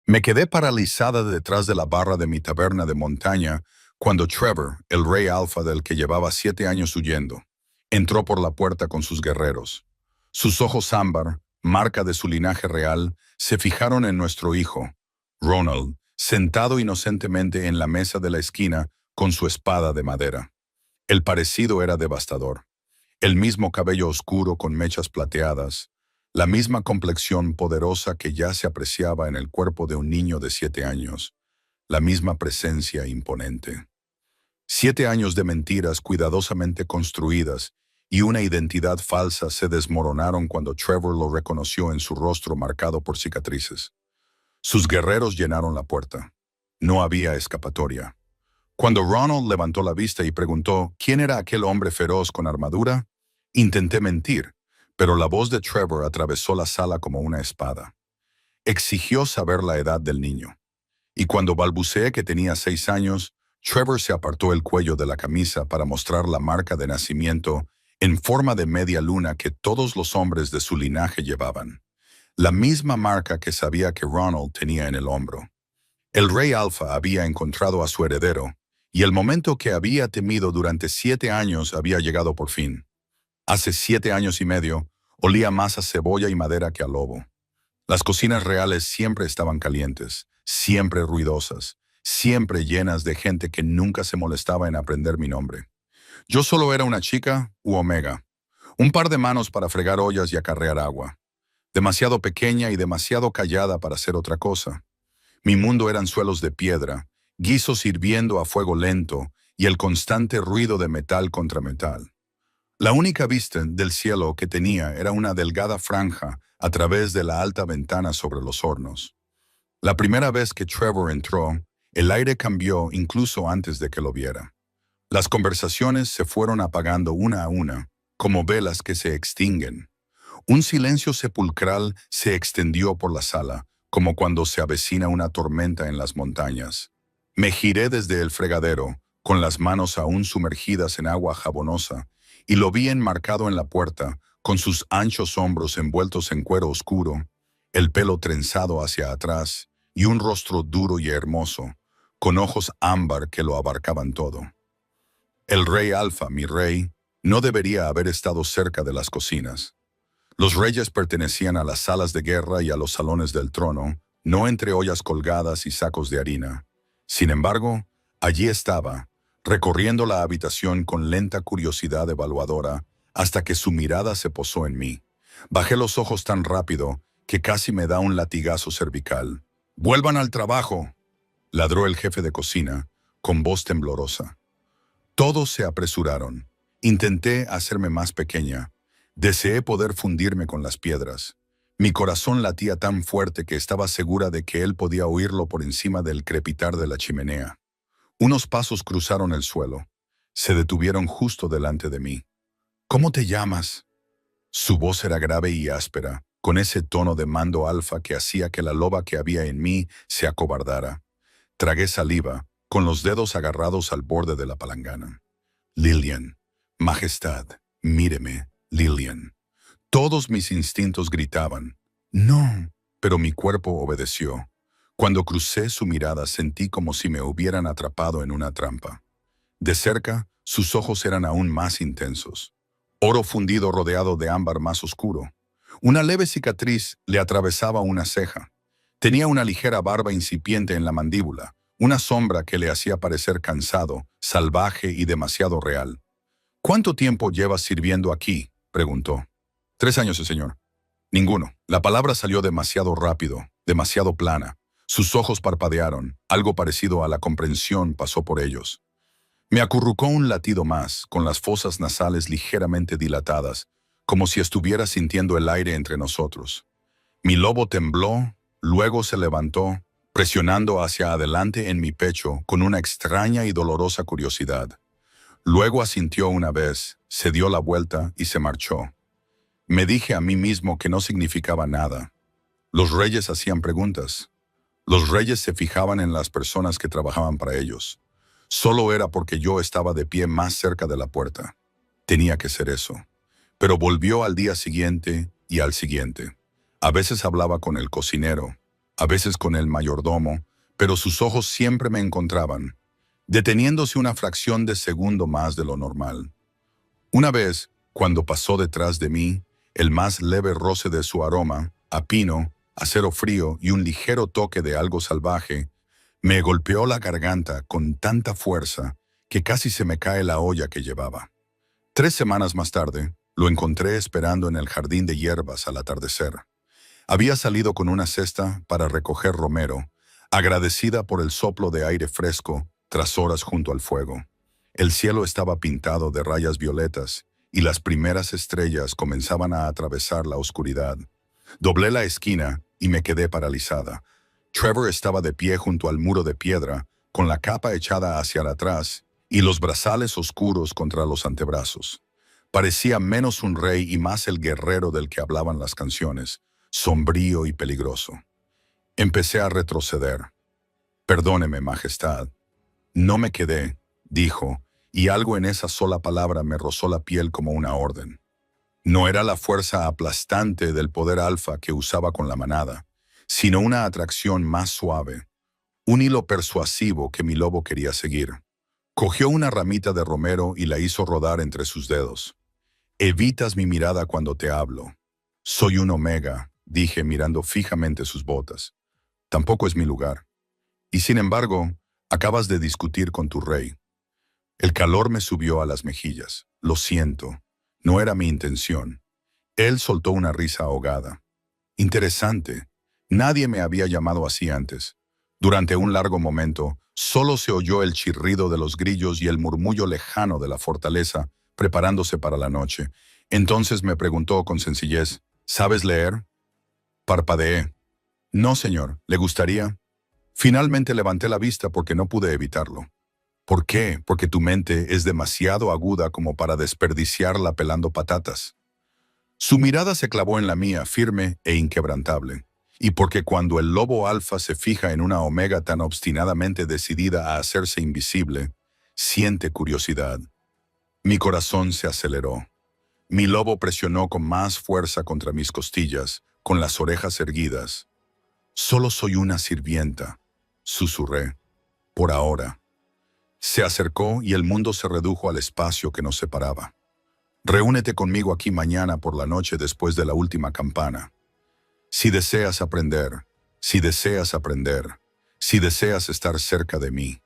Me quedé paralizada detrás de la barra de mi taberna de montaña cuando Trevor, el rey alfa del que llevaba 7 años huyendo, entró por la puerta con sus guerreros. Sus ojos ámbar, marca de su linaje real, se fijaron en nuestro hijo, Ronald, sentado inocentemente en la mesa de la esquina con su espada de madera. El parecido era devastador. El mismo cabello oscuro con mechas plateadas, la misma complexión poderosa que ya se apreciaba en el cuerpo de un niño de 7 años, la misma presencia imponente. 7 años de mentiras cuidadosamente construidas y una identidad falsa se desmoronaron cuando Trevor lo reconoció en su rostro marcado por cicatrices. Sus guerreros llenaron la puerta. No había escapatoria. Cuando Ronald levantó la vista y preguntó quién era aquel hombre feroz con armadura, intenté mentir, pero la voz de Trevor atravesó la sala como una espada. Exigió saber la edad del niño. Y cuando balbuceé que tenía 6 años, Trevor se apartó el cuello de la camisa para mostrar la marca de nacimiento en forma de media luna que todos los hombres de su linaje llevaban. La misma marca que sabía que Ronald tenía en el hombro. El rey alfa había encontrado a su heredero, y el momento que había temido durante 7 años había llegado por fin. Hace 7 años y medio, olía más a cebolla y madera que a lobo. Las cocinas reales siempre estaban calientes, siempre ruidosas, siempre llenas de gente que nunca se molestaba en aprender mi nombre. Yo solo era una chica u omega, un par de manos para fregar ollas y acarrear agua. Demasiado pequeña y demasiado callada para hacer otra cosa. Mi mundo eran suelos de piedra, guisos hirviendo a fuego lento y el constante ruido de metal contra metal. La única vista del cielo que tenía era una delgada franja a través de la alta ventana sobre los hornos. La primera vez que Trevor entró, el aire cambió incluso antes de que lo viera. Las conversaciones se fueron apagando una a una, como velas que se extinguen. Un silencio sepulcral se extendió por la sala, como cuando se avecina una tormenta en las montañas. Me giré desde el fregadero, con las manos aún sumergidas en agua jabonosa, y lo vi enmarcado en la puerta, con sus anchos hombros envueltos en cuero oscuro, el pelo trenzado hacia atrás, y un rostro duro y hermoso, con ojos ámbar que lo abarcaban todo. El rey alfa, mi rey, no debería haber estado cerca de las cocinas. Los reyes pertenecían a las salas de guerra y a los salones del trono, no entre ollas colgadas y sacos de harina. Sin embargo, allí estaba, recorriendo la habitación con lenta curiosidad evaluadora, hasta que su mirada se posó en mí. Bajé los ojos tan rápido que casi me da un latigazo cervical. «¡Vuelvan al trabajo!», ladró el jefe de cocina, con voz temblorosa. Todos se apresuraron. Intenté hacerme más pequeña. Deseé poder fundirme con las piedras. Mi corazón latía tan fuerte que estaba segura de que él podía oírlo por encima del crepitar de la chimenea. Unos pasos cruzaron el suelo. Se detuvieron justo delante de mí. «¿Cómo te llamas?». Su voz era grave y áspera, con ese tono de mando alfa que hacía que la loba que había en mí se acobardara. Tragué saliva, con los dedos agarrados al borde de la palangana. «Lillian, Majestad, míreme, Lillian». Todos mis instintos gritaban, «¡No!», pero mi cuerpo obedeció. Cuando crucé su mirada sentí como si me hubieran atrapado en una trampa. De cerca, sus ojos eran aún más intensos. Oro fundido rodeado de ámbar más oscuro. Una leve cicatriz le atravesaba una ceja. Tenía una ligera barba incipiente en la mandíbula, una sombra que le hacía parecer cansado, salvaje y demasiado real. «¿Cuánto tiempo llevas sirviendo aquí?», preguntó. «3 años, señor». «Ninguno». La palabra salió demasiado rápido, demasiado plana. Sus ojos parpadearon, algo parecido a la comprensión pasó por ellos. Me acurrucó un latido más, con las fosas nasales ligeramente dilatadas, como si estuviera sintiendo el aire entre nosotros. Mi lobo tembló, luego se levantó, presionando hacia adelante en mi pecho con una extraña y dolorosa curiosidad. Luego asintió una vez, se dio la vuelta y se marchó. Me dije a mí mismo que no significaba nada. Los reyes hacían preguntas. Los reyes se fijaban en las personas que trabajaban para ellos. Solo era porque yo estaba de pie más cerca de la puerta. Tenía que ser eso. Pero volvió al día siguiente y al siguiente. A veces hablaba con el cocinero. a veces con el mayordomo, pero sus ojos siempre me encontraban, deteniéndose una fracción de segundo más de lo normal. Una vez, cuando pasó detrás de mí, el más leve roce de su aroma, a pino, acero frío y un ligero toque de algo salvaje, me golpeó la garganta con tanta fuerza que casi se me cae la olla que llevaba. 3 semanas más tarde, lo encontré esperando en el jardín de hierbas al atardecer. Había salido con una cesta para recoger romero, agradecida por el soplo de aire fresco tras horas junto al fuego. El cielo estaba pintado de rayas violetas y las primeras estrellas comenzaban a atravesar la oscuridad. Doblé la esquina y me quedé paralizada. Trevor estaba de pie junto al muro de piedra, con la capa echada hacia atrás y los brazales oscuros contra los antebrazos. Parecía menos un rey y más el guerrero del que hablaban las canciones, sombrío y peligroso. Empecé a retroceder. «Perdóneme, Majestad». «No me quedé», dijo, y algo en esa sola palabra me rozó la piel como una orden. No era la fuerza aplastante del poder alfa que usaba con la manada, sino una atracción más suave, un hilo persuasivo que mi lobo quería seguir. Cogió una ramita de romero y la hizo rodar entre sus dedos. «Evitas mi mirada cuando te hablo». «Soy un omega», dije mirando fijamente sus botas. «Tampoco es mi lugar. Y sin embargo, acabas de discutir con tu rey». El calor me subió a las mejillas. «Lo siento. No era mi intención». Él soltó una risa ahogada. «Interesante. Nadie me había llamado así antes». Durante un largo momento, solo se oyó el chirrido de los grillos y el murmullo lejano de la fortaleza, preparándose para la noche. Entonces me preguntó con sencillez, «¿Sabes leer?» Parpadeé. «No, señor. ¿Le gustaría?» Finalmente levanté la vista porque no pude evitarlo. «¿Por qué? Porque tu mente es demasiado aguda como para desperdiciarla pelando patatas». Su mirada se clavó en la mía, firme e inquebrantable. «Y porque cuando el lobo alfa se fija en una omega tan obstinadamente decidida a hacerse invisible, siente curiosidad». Mi corazón se aceleró. Mi lobo presionó con más fuerza contra mis costillas, con las orejas erguidas. «Solo soy una sirvienta», susurré. «Por ahora». Se acercó y el mundo se redujo al espacio que nos separaba. «Reúnete conmigo aquí mañana por la noche después de la última campana. Si deseas aprender, si deseas aprender, si deseas estar cerca de mí».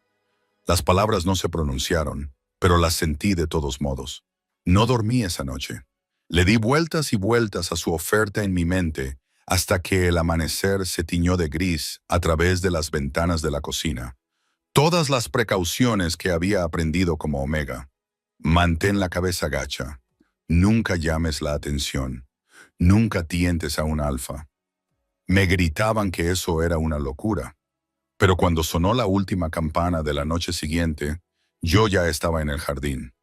Las palabras no se pronunciaron, pero las sentí de todos modos. No dormí esa noche. Le di vueltas y vueltas a su oferta en mi mente hasta que el amanecer se tiñó de gris a través de las ventanas de la cocina. Todas las precauciones que había aprendido como omega. Mantén la cabeza gacha. Nunca llames la atención. Nunca tientes a un alfa. Me gritaban que eso era una locura. Pero cuando sonó la última campana de la noche siguiente, yo ya estaba en el jardín.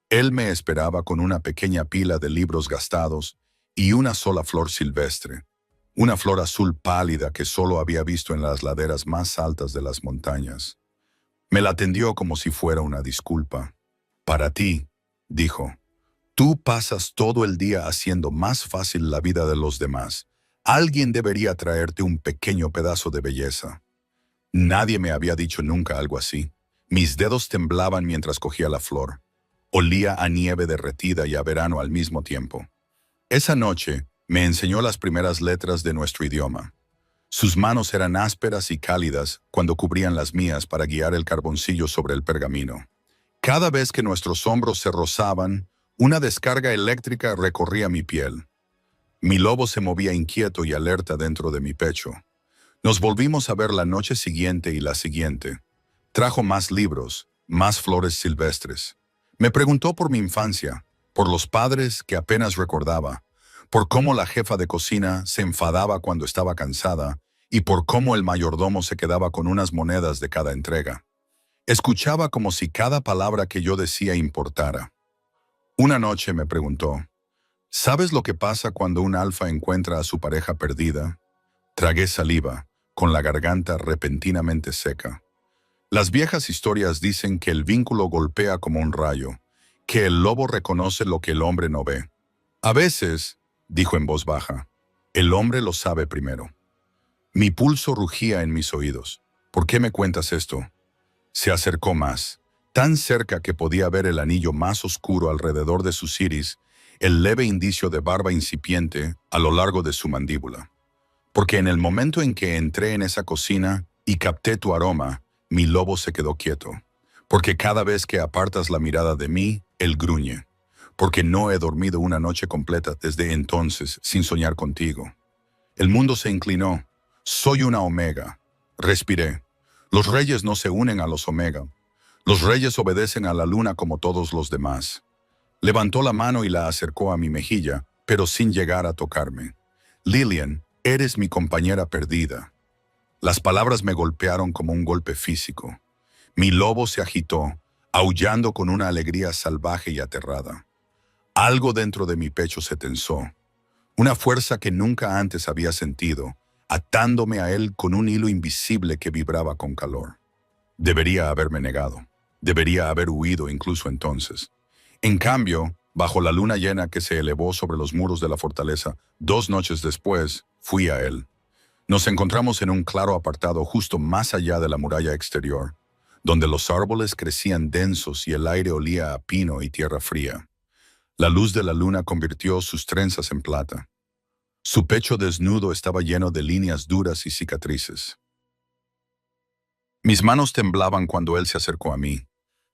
Él me esperaba con una pequeña pila de libros gastados y una sola flor silvestre. Una flor azul pálida que solo había visto en las laderas más altas de las montañas. Me la tendió como si fuera una disculpa. «Para ti», dijo. «Tú pasas todo el día haciendo más fácil la vida de los demás. Alguien debería traerte un pequeño pedazo de belleza». Nadie me había dicho nunca algo así. Mis dedos temblaban mientras cogía la flor. Olía a nieve derretida y a verano al mismo tiempo. Esa noche me enseñó las primeras letras de nuestro idioma. Sus manos eran ásperas y cálidas cuando cubrían las mías para guiar el carboncillo sobre el pergamino. Cada vez que nuestros hombros se rozaban, una descarga eléctrica recorría mi piel. Mi lobo se movía inquieto y alerta dentro de mi pecho. Nos volvimos a ver la noche siguiente y la siguiente. Trajo más libros, más flores silvestres. Me preguntó por mi infancia, por los padres que apenas recordaba, por cómo la jefa de cocina se enfadaba cuando estaba cansada y por cómo el mayordomo se quedaba con unas monedas de cada entrega. Escuchaba como si cada palabra que yo decía importara. Una noche me preguntó, ¿sabes lo que pasa cuando un alfa encuentra a su pareja perdida? Tragué saliva, con la garganta repentinamente seca. Las viejas historias dicen que el vínculo golpea como un rayo, que el lobo reconoce lo que el hombre no ve. A veces, dijo en voz baja, el hombre lo sabe primero. Mi pulso rugía en mis oídos. ¿Por qué me cuentas esto? Se acercó más, tan cerca que podía ver el anillo más oscuro alrededor de sus iris, el leve indicio de barba incipiente a lo largo de su mandíbula. Porque en el momento en que entré en esa cocina y capté tu aroma, mi lobo se quedó quieto. Porque cada vez que apartas la mirada de mí, él gruñe. Porque no he dormido una noche completa desde entonces sin soñar contigo. El mundo se inclinó. Soy una omega. Respiré. Los reyes no se unen a los omega. Los reyes obedecen a la luna como todos los demás. Levantó la mano y la acercó a mi mejilla, pero sin llegar a tocarme. Lillian, eres mi compañera perdida. Las palabras me golpearon como un golpe físico. Mi lobo se agitó, aullando con una alegría salvaje y aterrada. Algo dentro de mi pecho se tensó. Una fuerza que nunca antes había sentido, atándome a él con un hilo invisible que vibraba con calor. Debería haberme negado. Debería haber huido incluso entonces. En cambio, bajo la luna llena que se elevó sobre los muros de la fortaleza, 2 noches después, fui a él. Nos encontramos en un claro apartado justo más allá de la muralla exterior, donde los árboles crecían densos y el aire olía a pino y tierra fría. La luz de la luna convirtió sus trenzas en plata. Su pecho desnudo estaba lleno de líneas duras y cicatrices. Mis manos temblaban cuando él se acercó a mí,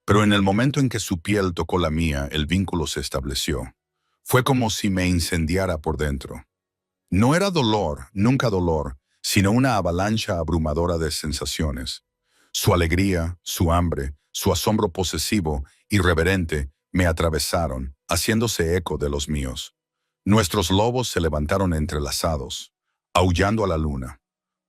pero en el momento en que su piel tocó la mía, el vínculo se estableció. Fue como si me incendiara por dentro. No era dolor, nunca dolor, sino una avalancha abrumadora de sensaciones. Su alegría, su hambre, su asombro posesivo, irreverente, me atravesaron, haciéndose eco de los míos. Nuestros lobos se levantaron entrelazados, aullando a la luna.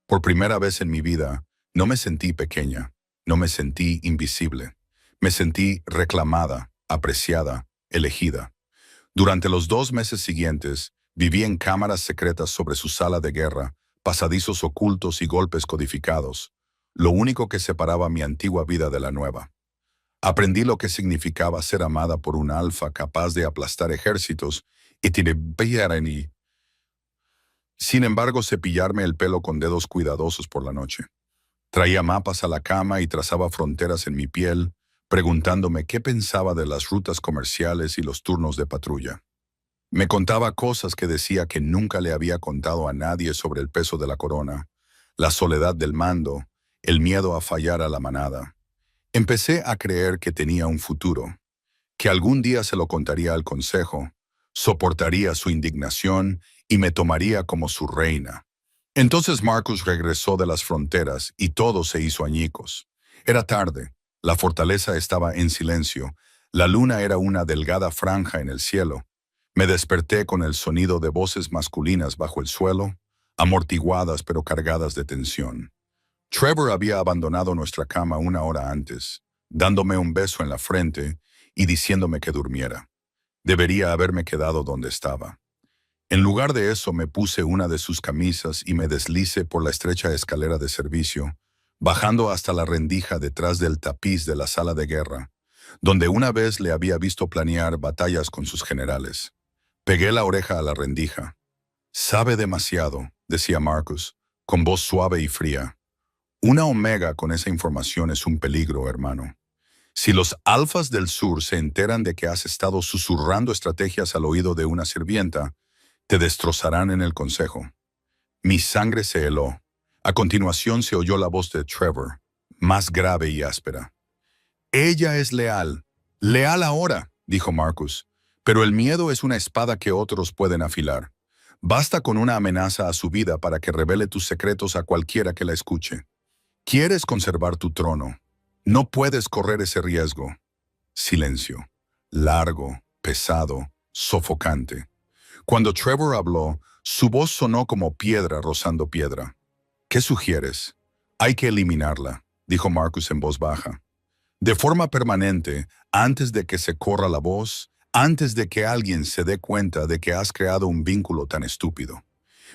Por primera vez en mi vida, no me sentí pequeña, no me sentí invisible. Me sentí reclamada, apreciada, elegida. Durante los 2 meses siguientes, viví en cámaras secretas sobre su sala de guerra, pasadizos ocultos y golpes codificados, lo único que separaba mi antigua vida de la nueva. Aprendí lo que significaba ser amada por un alfa capaz de aplastar ejércitos y sin embargo, cepillarme el pelo con dedos cuidadosos por la noche. Traía mapas a la cama y trazaba fronteras en mi piel, preguntándome qué pensaba de las rutas comerciales y los turnos de patrulla. Me contaba cosas que decía que nunca le había contado a nadie sobre el peso de la corona, la soledad del mando, el miedo a fallar a la manada. Empecé a creer que tenía un futuro, que algún día se lo contaría al consejo, soportaría su indignación y me tomaría como su reina. Entonces Marcus regresó de las fronteras y todo se hizo añicos. Era tarde, la fortaleza estaba en silencio, la luna era una delgada franja en el cielo. Me desperté con el sonido de voces masculinas bajo el suelo, amortiguadas pero cargadas de tensión. Trevor había abandonado nuestra cama 1 hora antes, dándome un beso en la frente y diciéndome que durmiera. Debería haberme quedado donde estaba. En lugar de eso me puse una de sus camisas y me deslicé por la estrecha escalera de servicio, bajando hasta la rendija detrás del tapiz de la sala de guerra, donde una vez le había visto planear batallas con sus generales. Pegué la oreja a la rendija. «Sabe demasiado», decía Marcus, con voz suave y fría. «Una omega con esa información es un peligro, hermano. Si los alfas del sur se enteran de que has estado susurrando estrategias al oído de una sirvienta, te destrozarán en el consejo». Mi sangre se heló. A continuación se oyó la voz de Trevor, más grave y áspera. «Ella es leal. Leal ahora», dijo Marcus. «Pero el miedo es una espada que otros pueden afilar. Basta con una amenaza a su vida para que revele tus secretos a cualquiera que la escuche. Quieres conservar tu trono. No puedes correr ese riesgo». Silencio. Largo, pesado, sofocante. Cuando Trevor habló, su voz sonó como piedra rozando piedra. «¿Qué sugieres?» «Hay que eliminarla», dijo Marcus en voz baja. «De forma permanente, antes de que se corra la voz, antes de que alguien se dé cuenta de que has creado un vínculo tan estúpido».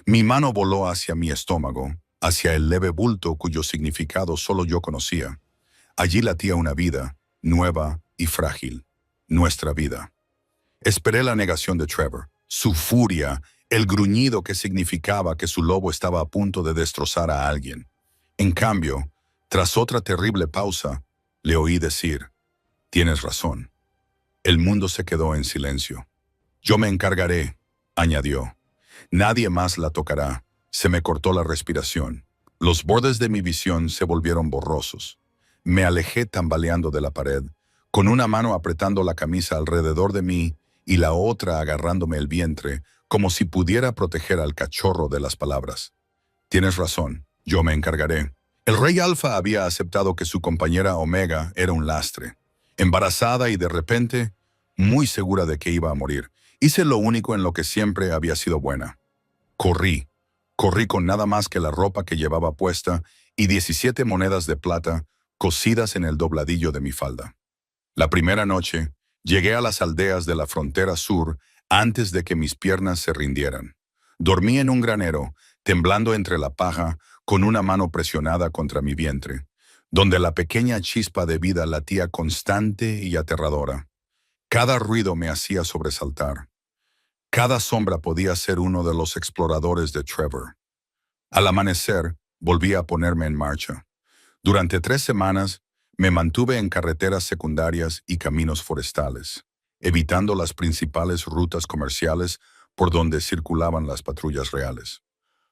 Mi mano voló hacia mi estómago, hacia el leve bulto cuyo significado solo yo conocía. Allí latía una vida, nueva y frágil. Nuestra vida. Esperé la negación de Trevor, su furia, el gruñido que significaba que su lobo estaba a punto de destrozar a alguien. En cambio, tras otra terrible pausa, le oí decir, «Tienes razón». El mundo se quedó en silencio. «Yo me encargaré», añadió. «Nadie más la tocará». Se me cortó la respiración. Los bordes de mi visión se volvieron borrosos. Me alejé tambaleando de la pared, con una mano apretando la camisa alrededor de mí y la otra agarrándome el vientre, como si pudiera proteger al cachorro de las palabras. «Tienes razón, yo me encargaré». El rey Alfa había aceptado que su compañera Omega era un lastre. Embarazada y de repente, muy segura de que iba a morir, hice lo único en lo que siempre había sido buena. Corrí. Corrí con nada más que la ropa que llevaba puesta y 17 monedas de plata cosidas en el dobladillo de mi falda. La primera noche, llegué a las aldeas de la frontera sur antes de que mis piernas se rindieran. Dormí en un granero, temblando entre la paja, con una mano presionada contra mi vientre, donde la pequeña chispa de vida latía constante y aterradora. Cada ruido me hacía sobresaltar. Cada sombra podía ser uno de los exploradores de Trevor. Al amanecer, volví a ponerme en marcha. Durante 3 semanas, me mantuve en carreteras secundarias y caminos forestales, evitando las principales rutas comerciales por donde circulaban las patrullas reales.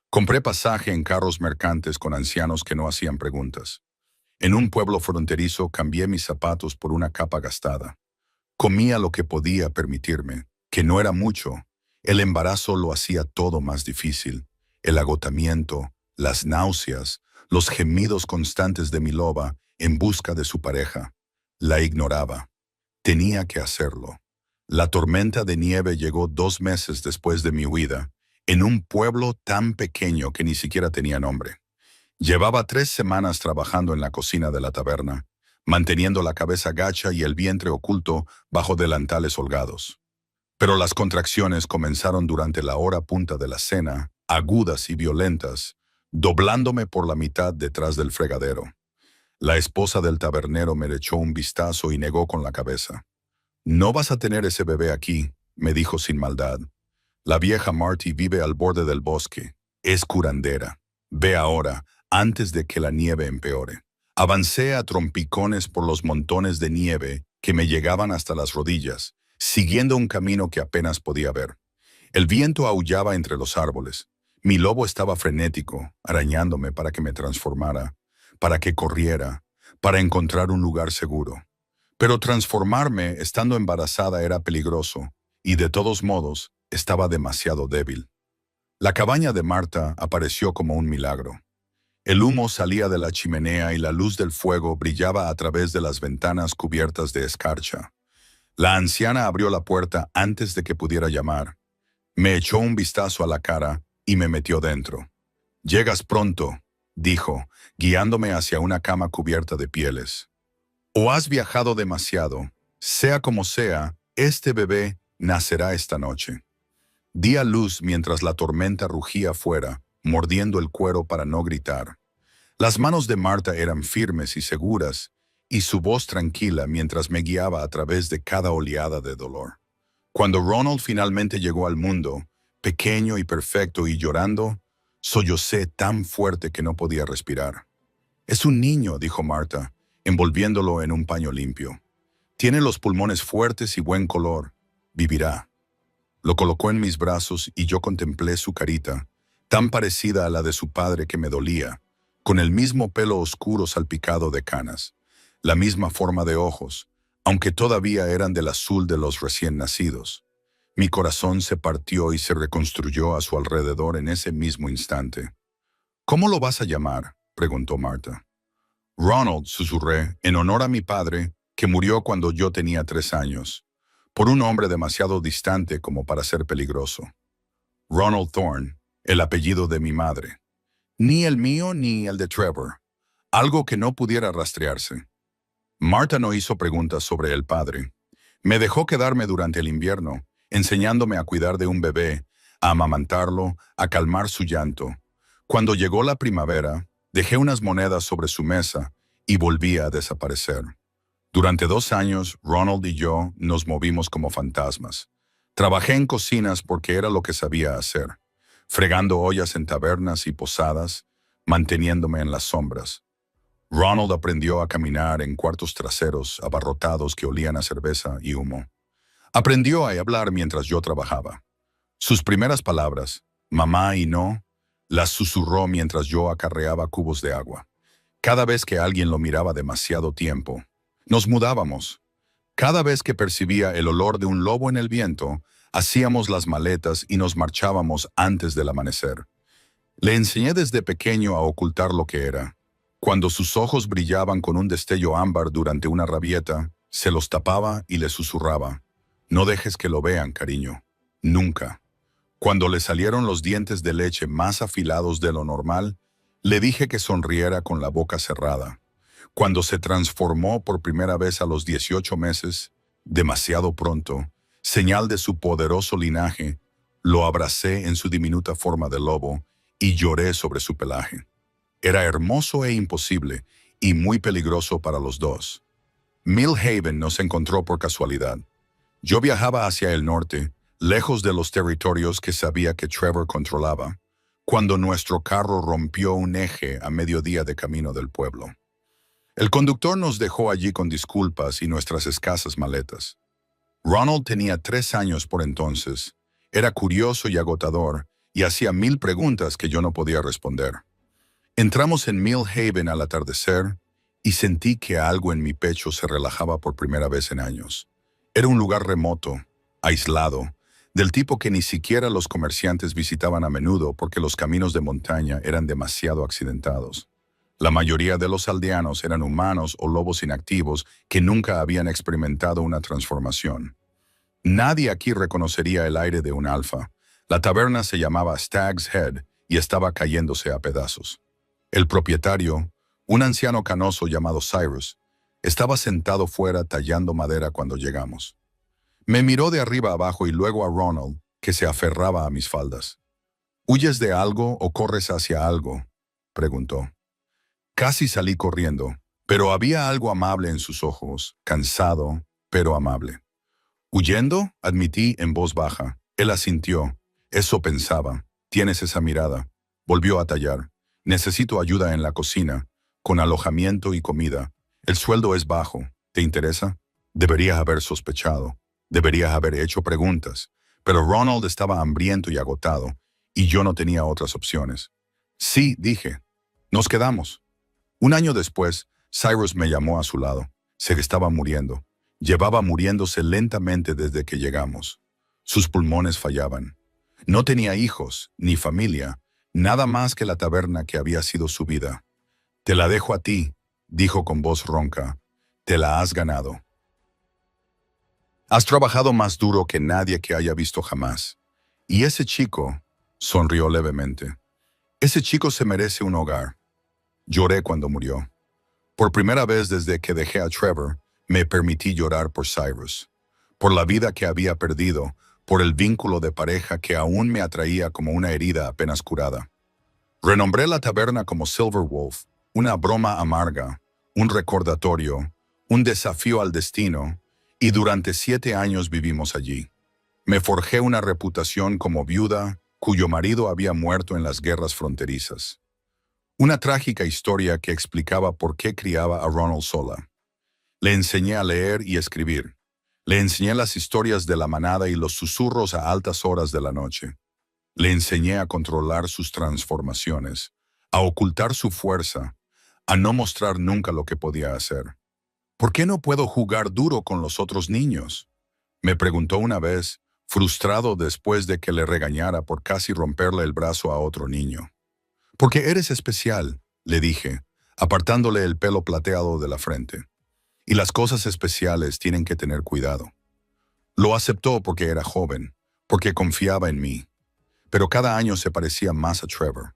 Compré pasaje en carros mercantes con ancianos que no hacían preguntas. En un pueblo fronterizo cambié mis zapatos por una capa gastada. Comía lo que podía permitirme, que no era mucho. El embarazo lo hacía todo más difícil. El agotamiento, las náuseas, los gemidos constantes de mi loba en busca de su pareja. La ignoraba. Tenía que hacerlo. La tormenta de nieve llegó 2 meses después de mi huida, en un pueblo tan pequeño que ni siquiera tenía nombre. Llevaba 3 semanas trabajando en la cocina de la taberna, manteniendo la cabeza gacha y el vientre oculto bajo delantales holgados. Pero las contracciones comenzaron durante la hora punta de la cena, agudas y violentas, doblándome por la mitad detrás del fregadero. La esposa del tabernero me echó un vistazo y negó con la cabeza. «No vas a tener ese bebé aquí», me dijo sin maldad. «La vieja Marty vive al borde del bosque. Es curandera. Ve ahora, antes de que la nieve empeore». Avancé a trompicones por los montones de nieve que me llegaban hasta las rodillas, siguiendo un camino que apenas podía ver. El viento aullaba entre los árboles. Mi lobo estaba frenético, arañándome para que me transformara, para que corriera, para encontrar un lugar seguro. Pero transformarme estando embarazada era peligroso, y de todos modos, estaba demasiado débil. La cabaña de Marta apareció como un milagro. El humo salía de la chimenea y la luz del fuego brillaba a través de las ventanas cubiertas de escarcha. La anciana abrió la puerta antes de que pudiera llamar. Me echó un vistazo a la cara y me metió dentro. «Llegas pronto», dijo, guiándome hacia una cama cubierta de pieles. «O has viajado demasiado. Sea como sea, este bebé nacerá esta noche». Di a luz mientras la tormenta rugía afuera, mordiendo el cuero para no gritar. Las manos de Marta eran firmes y seguras, y su voz tranquila mientras me guiaba a través de cada oleada de dolor. Cuando Ronald finalmente llegó al mundo, pequeño y perfecto y llorando, sollocé tan fuerte que no podía respirar. «Es un niño», dijo Marta, envolviéndolo en un paño limpio. «Tiene los pulmones fuertes y buen color. Vivirá». Lo colocó en mis brazos y yo contemplé su carita, tan parecida a la de su padre que me dolía, con el mismo pelo oscuro salpicado de canas, la misma forma de ojos, aunque todavía eran del azul de los recién nacidos. Mi corazón se partió y se reconstruyó a su alrededor en ese mismo instante. «¿Cómo lo vas a llamar?», preguntó Marta. «Ronald», susurré, en honor a mi padre, que murió cuando yo tenía 3 años, por un hombre demasiado distante como para ser peligroso. Ronald Thorne, el apellido de mi madre. Ni el mío ni el de Trevor. Algo que no pudiera rastrearse. Marta no hizo preguntas sobre el padre. Me dejó quedarme durante el invierno, enseñándome a cuidar de un bebé, a amamantarlo, a calmar su llanto. Cuando llegó la primavera, dejé unas monedas sobre su mesa y volví a desaparecer. Durante 2 años, Ronald y yo nos movimos como fantasmas. Trabajé en cocinas porque era lo que sabía hacer, fregando ollas en tabernas y posadas, manteniéndome en las sombras. Ronald aprendió a caminar en cuartos traseros abarrotados que olían a cerveza y humo. Aprendió a hablar mientras yo trabajaba. Sus primeras palabras, mamá y no, las susurró mientras yo acarreaba cubos de agua. Cada vez que alguien lo miraba demasiado tiempo, nos mudábamos. Cada vez que percibía el olor de un lobo en el viento, hacíamos las maletas y nos marchábamos antes del amanecer. Le enseñé desde pequeño a ocultar lo que era. Cuando sus ojos brillaban con un destello ámbar durante una rabieta, se los tapaba y le susurraba. No dejes que lo vean, cariño. Nunca. Cuando le salieron los dientes de leche más afilados de lo normal, le dije que sonriera con la boca cerrada. Cuando se transformó por primera vez a los 18 meses, demasiado pronto, señal de su poderoso linaje, lo abracé en su diminuta forma de lobo y lloré sobre su pelaje. Era hermoso e imposible, y muy peligroso para los dos. Mill Haven nos encontró por casualidad. Yo viajaba hacia el norte, lejos de los territorios que sabía que Trevor controlaba, cuando nuestro carro rompió un eje a mediodía de camino del pueblo. El conductor nos dejó allí con disculpas y nuestras escasas maletas. Ronald tenía 3 años por entonces, era curioso y agotador, y hacía 1000 preguntas que yo no podía responder. Entramos en Mill Haven al atardecer y sentí que algo en mi pecho se relajaba por primera vez en años. Era un lugar remoto, aislado, del tipo que ni siquiera los comerciantes visitaban a menudo porque los caminos de montaña eran demasiado accidentados. La mayoría de los aldeanos eran humanos o lobos inactivos que nunca habían experimentado una transformación. Nadie aquí reconocería el aire de un alfa. La taberna se llamaba Stag's Head y estaba cayéndose a pedazos. El propietario, un anciano canoso llamado Cyrus, estaba sentado fuera tallando madera cuando llegamos. Me miró de arriba abajo y luego a Ronald, que se aferraba a mis faldas. ¿Huyes de algo o corres hacia algo?, preguntó. Casi salí corriendo, pero había algo amable en sus ojos, cansado, pero amable. ¿Huyendo?, admití en voz baja. Él asintió. Eso pensaba. Tienes esa mirada. Volvió a tallar. Necesito ayuda en la cocina, con alojamiento y comida. El sueldo es bajo. ¿Te interesa? Deberías haber sospechado. Deberías haber hecho preguntas. Pero Ronald estaba hambriento y agotado, y yo no tenía otras opciones. Sí, dije. Nos quedamos. Un año después, Cyrus me llamó a su lado. Se estaba muriendo. Llevaba muriéndose lentamente desde que llegamos. Sus pulmones fallaban. No tenía hijos, ni familia, nada más que la taberna que había sido su vida. Te la dejo a ti, dijo con voz ronca. Te la has ganado. Has trabajado más duro que nadie que haya visto jamás. Y ese chico, sonrió levemente. Ese chico se merece un hogar. Lloré cuando murió. Por primera vez desde que dejé a Trevor, me permití llorar por Cyrus, por la vida que había perdido, por el vínculo de pareja que aún me atraía como una herida apenas curada. Renombré la taberna como Silver Wolf, una broma amarga, un recordatorio, un desafío al destino, y durante 7 años vivimos allí. Me forjé una reputación como viuda cuyo marido había muerto en las guerras fronterizas. Una trágica historia que explicaba por qué criaba a Ronald sola. Le enseñé a leer y escribir. Le enseñé las historias de la manada y los susurros a altas horas de la noche. Le enseñé a controlar sus transformaciones, a ocultar su fuerza, a no mostrar nunca lo que podía hacer. ¿Por qué no puedo jugar duro con los otros niños?, me preguntó una vez, frustrado después de que le regañara por casi romperle el brazo a otro niño. Porque eres especial, le dije, apartándole el pelo plateado de la frente. Y las cosas especiales tienen que tener cuidado. Lo aceptó porque era joven, porque confiaba en mí. Pero cada año se parecía más a Trevor.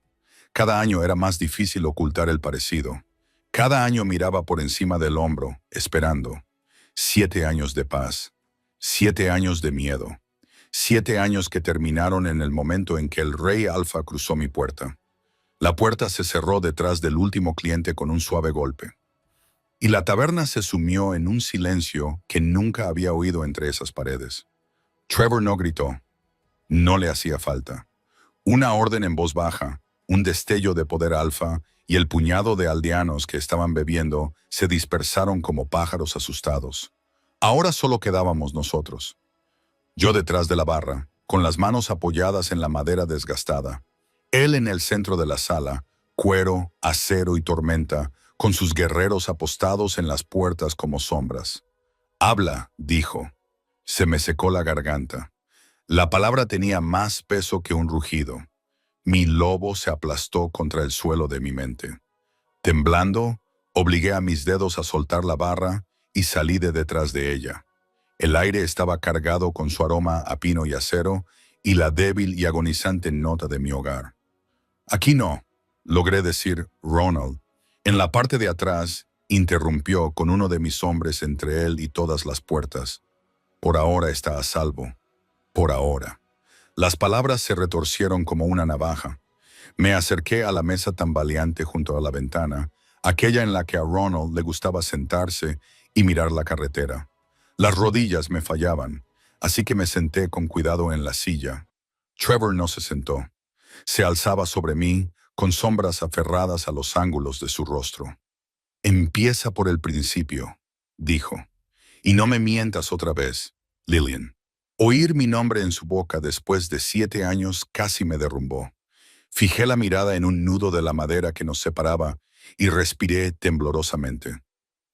Cada año era más difícil ocultar el parecido. Cada año miraba por encima del hombro, esperando. 7 años de paz. 7 años de miedo. 7 años que terminaron en el momento en que el Rey Alfa cruzó mi puerta. La puerta se cerró detrás del último cliente con un suave golpe. Y la taberna se sumió en un silencio que nunca había oído entre esas paredes. Trevor no gritó. No le hacía falta. Una orden en voz baja, un destello de poder alfa y el puñado de aldeanos que estaban bebiendo se dispersaron como pájaros asustados. Ahora solo quedábamos nosotros. Yo detrás de la barra, con las manos apoyadas en la madera desgastada. Él en el centro de la sala, cuero, acero y tormenta, con sus guerreros apostados en las puertas como sombras. «Habla», dijo. Se me secó la garganta. La palabra tenía más peso que un rugido. Mi lobo se aplastó contra el suelo de mi mente. Temblando, obligué a mis dedos a soltar la barra y salí de detrás de ella. El aire estaba cargado con su aroma a pino y acero y la débil y agonizante nota de mi hogar. «Aquí no», logré decir Ronald. En la parte de atrás, interrumpió con uno de mis hombres entre él y todas las puertas. «Por ahora está a salvo. Por ahora». Las palabras se retorcieron como una navaja. Me acerqué a la mesa tambaleante junto a la ventana, aquella en la que a Ronald le gustaba sentarse y mirar la carretera. Las rodillas me fallaban, así que me senté con cuidado en la silla. Trevor no se sentó. Se alzaba sobre mí, con sombras aferradas a los ángulos de su rostro. «Empieza por el principio», dijo. «Y no me mientas otra vez, Lillian». Oír mi nombre en su boca después de 7 años casi me derrumbó. Fijé la mirada en un nudo de la madera que nos separaba y respiré temblorosamente.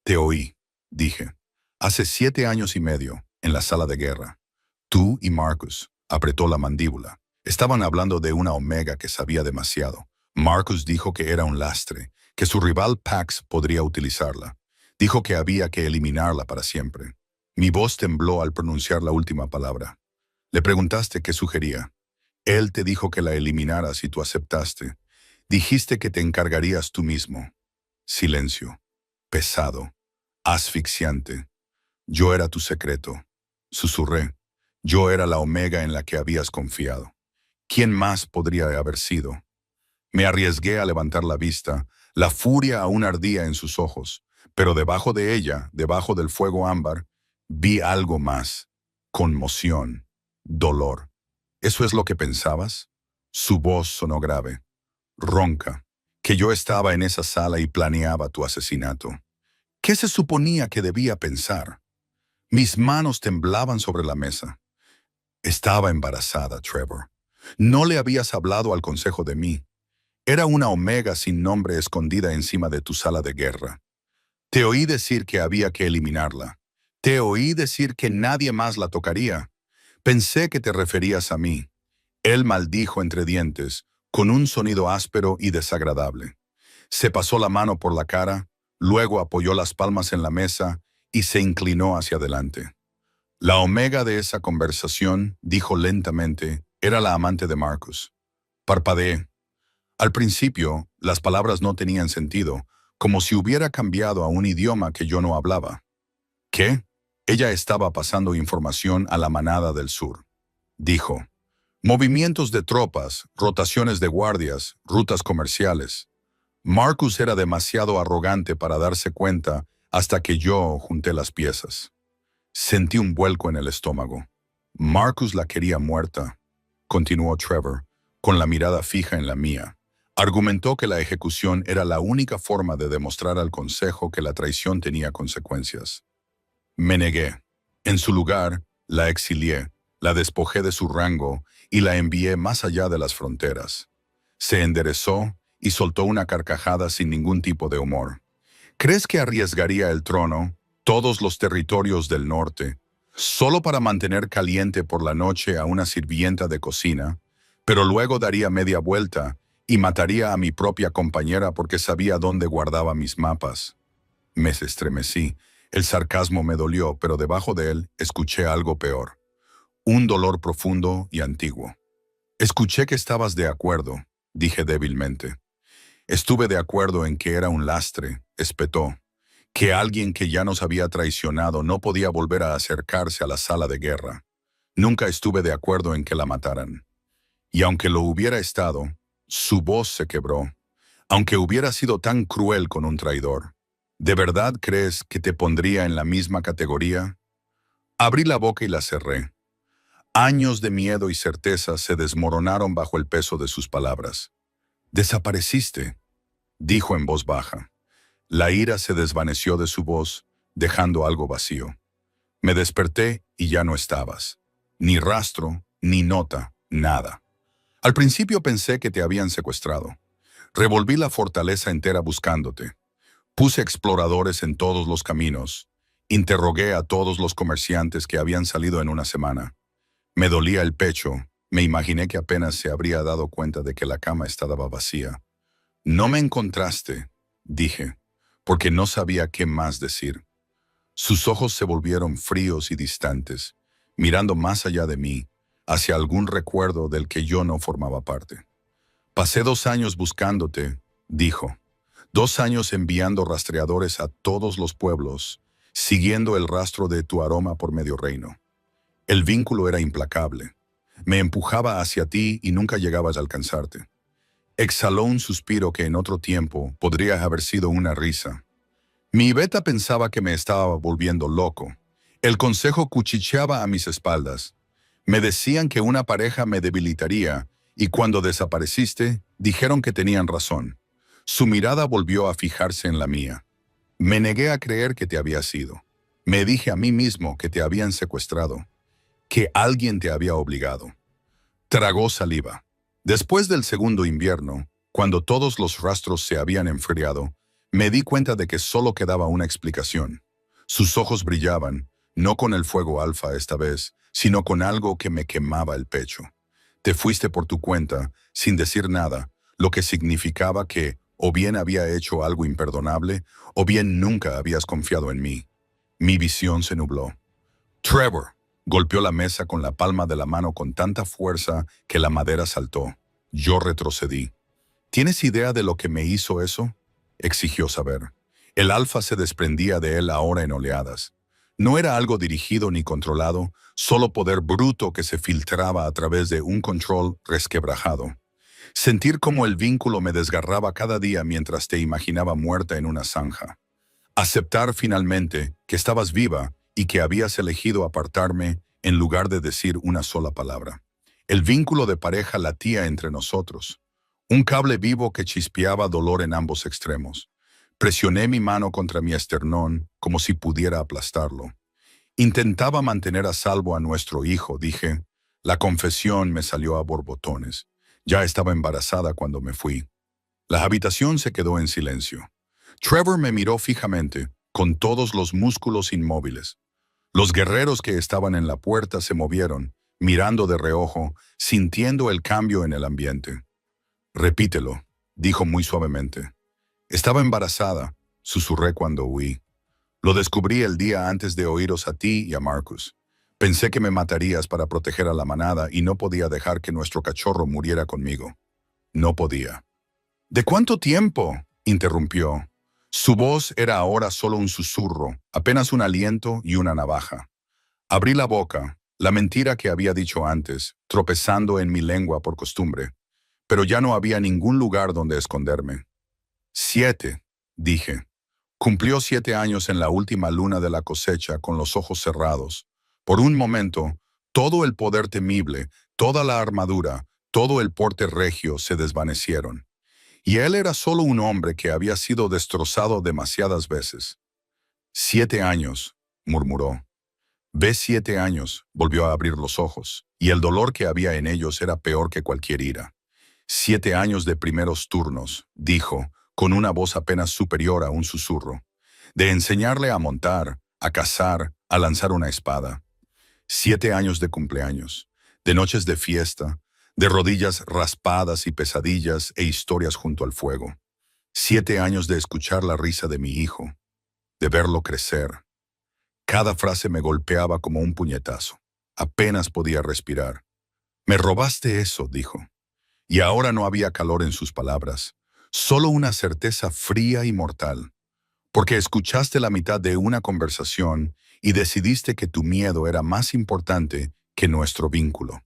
«Te oí», dije. «Hace 7 años y medio, en la sala de guerra. Tú y Marcus», apretó la mandíbula. Estaban hablando de una Omega que sabía demasiado. Marcus dijo que era un lastre, que su rival Pax podría utilizarla. Dijo que había que eliminarla para siempre. Mi voz tembló al pronunciar la última palabra. Le preguntaste qué sugería. Él te dijo que la eliminaras y tú aceptaste. Dijiste que te encargarías tú mismo. Silencio. Pesado. Asfixiante. Yo era tu secreto. Susurré. Yo era la Omega en la que habías confiado. ¿Quién más podría haber sido? Me arriesgué a levantar la vista. La furia aún ardía en sus ojos, pero debajo de ella, debajo del fuego ámbar, vi algo más. Conmoción. Dolor. ¿Eso es lo que pensabas? Su voz sonó grave, ronca, que yo estaba en esa sala y planeaba tu asesinato. ¿Qué se suponía que debía pensar? Mis manos temblaban sobre la mesa. Estaba embarazada, Trevor. No le habías hablado al consejo de mí. Era una Omega sin nombre escondida encima de tu sala de guerra. Te oí decir que había que eliminarla. Te oí decir que nadie más la tocaría. Pensé que te referías a mí. Él maldijo entre dientes, con un sonido áspero y desagradable. Se pasó la mano por la cara, luego apoyó las palmas en la mesa y se inclinó hacia adelante. La Omega de esa conversación, dijo lentamente, era la amante de Marcus. Parpadeé. Al principio, las palabras no tenían sentido, como si hubiera cambiado a un idioma que yo no hablaba. ¿Qué? Ella estaba pasando información a la manada del sur. Dijo. Movimientos de tropas, rotaciones de guardias, rutas comerciales. Marcus era demasiado arrogante para darse cuenta hasta que yo junté las piezas. Sentí un vuelco en el estómago. Marcus la quería muerta, continuó Trevor, con la mirada fija en la mía. Argumentó que la ejecución era la única forma de demostrar al consejo que la traición tenía consecuencias. Me negué. En su lugar, la exilié, la despojé de su rango y la envié más allá de las fronteras. Se enderezó y soltó una carcajada sin ningún tipo de humor. ¿Crees que arriesgaría el trono, todos los territorios del norte, solo para mantener caliente por la noche a una sirvienta de cocina, pero luego daría media vuelta y mataría a mi propia compañera porque sabía dónde guardaba mis mapas? Me estremecí. El sarcasmo me dolió, pero debajo de él escuché algo peor. Un dolor profundo y antiguo. Escuché que estabas de acuerdo, dije débilmente. Estuve de acuerdo en que era un lastre, espetó. Que alguien que ya nos había traicionado no podía volver a acercarse a la sala de guerra. Nunca estuve de acuerdo en que la mataran. Y aunque lo hubiera estado, su voz se quebró. Aunque hubiera sido tan cruel con un traidor, ¿de verdad crees que te pondría en la misma categoría? Abrí la boca y la cerré. Años de miedo y certeza se desmoronaron bajo el peso de sus palabras. «Desapareciste», dijo en voz baja. La ira se desvaneció de su voz, dejando algo vacío. Me desperté y ya no estabas. Ni rastro, ni nota, nada. Al principio pensé que te habían secuestrado. Revolví la fortaleza entera buscándote. Puse exploradores en todos los caminos. Interrogué a todos los comerciantes que habían salido en una semana. Me dolía el pecho. Me imaginé que apenas se habría dado cuenta de que la cama estaba vacía. «No me encontraste», dije, porque no sabía qué más decir. Sus ojos se volvieron fríos y distantes, mirando más allá de mí, hacia algún recuerdo del que yo no formaba parte. «Pasé 2 años buscándote», dijo. 2 años enviando rastreadores a todos los pueblos, siguiendo el rastro de tu aroma por medio reino. El vínculo era implacable. Me empujaba hacia ti y nunca llegabas a alcanzarte. Exhaló un suspiro que en otro tiempo podría haber sido una risa. Mi Iveta pensaba que me estaba volviendo loco. El consejo cuchicheaba a mis espaldas. Me decían que una pareja me debilitaría y cuando desapareciste, dijeron que tenían razón. Su mirada volvió a fijarse en la mía. Me negué a creer que te había sido. Me dije a mí mismo que te habían secuestrado, que alguien te había obligado. Tragó saliva. Después del segundo invierno, cuando todos los rastros se habían enfriado, me di cuenta de que solo quedaba una explicación. Sus ojos brillaban, no con el fuego alfa esta vez, sino con algo que me quemaba el pecho. Te fuiste por tu cuenta, sin decir nada, lo que significaba que o bien había hecho algo imperdonable, o bien nunca habías confiado en mí. Mi visión se nubló. «Trevor», golpeó la mesa con la palma de la mano con tanta fuerza que la madera saltó. Yo retrocedí. «¿Tienes idea de lo que me hizo eso?», exigió saber. El alfa se desprendía de él ahora en oleadas. No era algo dirigido ni controlado, solo poder bruto que se filtraba a través de un control resquebrajado. Sentir cómo el vínculo me desgarraba cada día mientras te imaginaba muerta en una zanja. Aceptar finalmente que estabas viva y que habías elegido apartarme en lugar de decir una sola palabra. El vínculo de pareja latía entre nosotros. Un cable vivo que chispeaba dolor en ambos extremos. Presioné mi mano contra mi esternón como si pudiera aplastarlo. Intentaba mantener a salvo a nuestro hijo, dije. La confesión me salió a borbotones. Ya estaba embarazada cuando me fui. La habitación se quedó en silencio. Trevor me miró fijamente, con todos los músculos inmóviles. Los guerreros que estaban en la puerta se movieron, mirando de reojo, sintiendo el cambio en el ambiente. «Repítelo», dijo muy suavemente. «Estaba embarazada», susurré cuando huí. «Lo descubrí el día antes de oíros a ti y a Marcus. Pensé que me matarías para proteger a la manada y no podía dejar que nuestro cachorro muriera conmigo. No podía». «¿De cuánto tiempo?», interrumpió. Su voz era ahora solo un susurro, apenas un aliento y una navaja. Abrí la boca, la mentira que había dicho antes, tropezando en mi lengua por costumbre. Pero ya no había ningún lugar donde esconderme. 7, dije. Cumplió 7 años en la última luna de la cosecha con los ojos cerrados. Por un momento, todo el poder temible, toda la armadura, todo el porte regio se desvanecieron. Y él era solo un hombre que había sido destrozado demasiadas veces. 7 años, murmuró. «Ves 7 años», volvió a abrir los ojos, y el dolor que había en ellos era peor que cualquier ira. 7 años de primeros turnos, dijo, con una voz apenas superior a un susurro. De enseñarle a montar, a cazar, a lanzar una espada. 7 años de cumpleaños, de noches de fiesta, de rodillas raspadas y pesadillas e historias junto al fuego. 7 años de escuchar la risa de mi hijo, de verlo crecer. Cada frase me golpeaba como un puñetazo. Apenas podía respirar. «Me robaste eso», dijo. Y ahora no había calor en sus palabras, solo una certeza fría y mortal. Porque escuchaste la mitad de una conversación y decidiste que tu miedo era más importante que nuestro vínculo.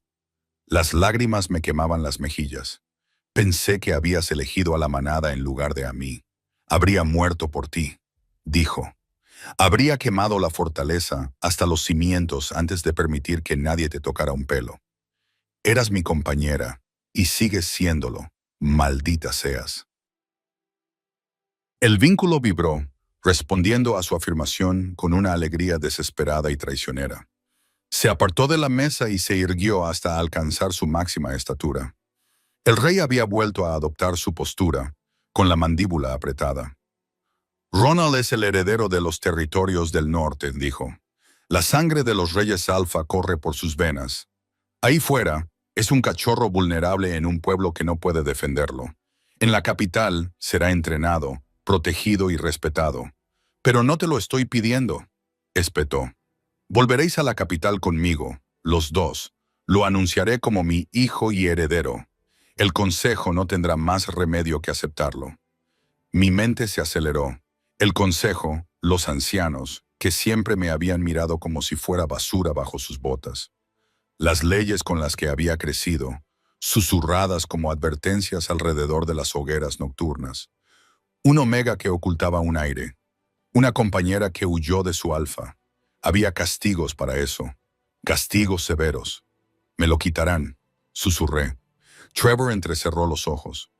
Las lágrimas me quemaban las mejillas. Pensé que habías elegido a la manada en lugar de a mí. Habría muerto por ti, dijo. Habría quemado la fortaleza hasta los cimientos antes de permitir que nadie te tocara un pelo. Eras mi compañera, y sigues siéndolo, maldita seas. El vínculo vibró, respondiendo a su afirmación con una alegría desesperada y traicionera. Se apartó de la mesa y se irguió hasta alcanzar su máxima estatura. El rey había vuelto a adoptar su postura, con la mandíbula apretada. Ronald es el heredero de los territorios del norte, dijo. La sangre de los reyes alfa corre por sus venas. Ahí fuera, es un cachorro vulnerable en un pueblo que no puede defenderlo. En la capital será entrenado, protegido y respetado. Pero no te lo estoy pidiendo, espetó. Volveréis a la capital conmigo, los dos. Lo anunciaré como mi hijo y heredero. El consejo no tendrá más remedio que aceptarlo. Mi mente se aceleró. El consejo, los ancianos, que siempre me habían mirado como si fuera basura bajo sus botas. Las leyes con las que había crecido, susurradas como advertencias alrededor de las hogueras nocturnas. Un omega que ocultaba un aire. Una compañera que huyó de su alfa. Había castigos para eso. Castigos severos. Me lo quitarán, susurré. Trevor entrecerró los ojos.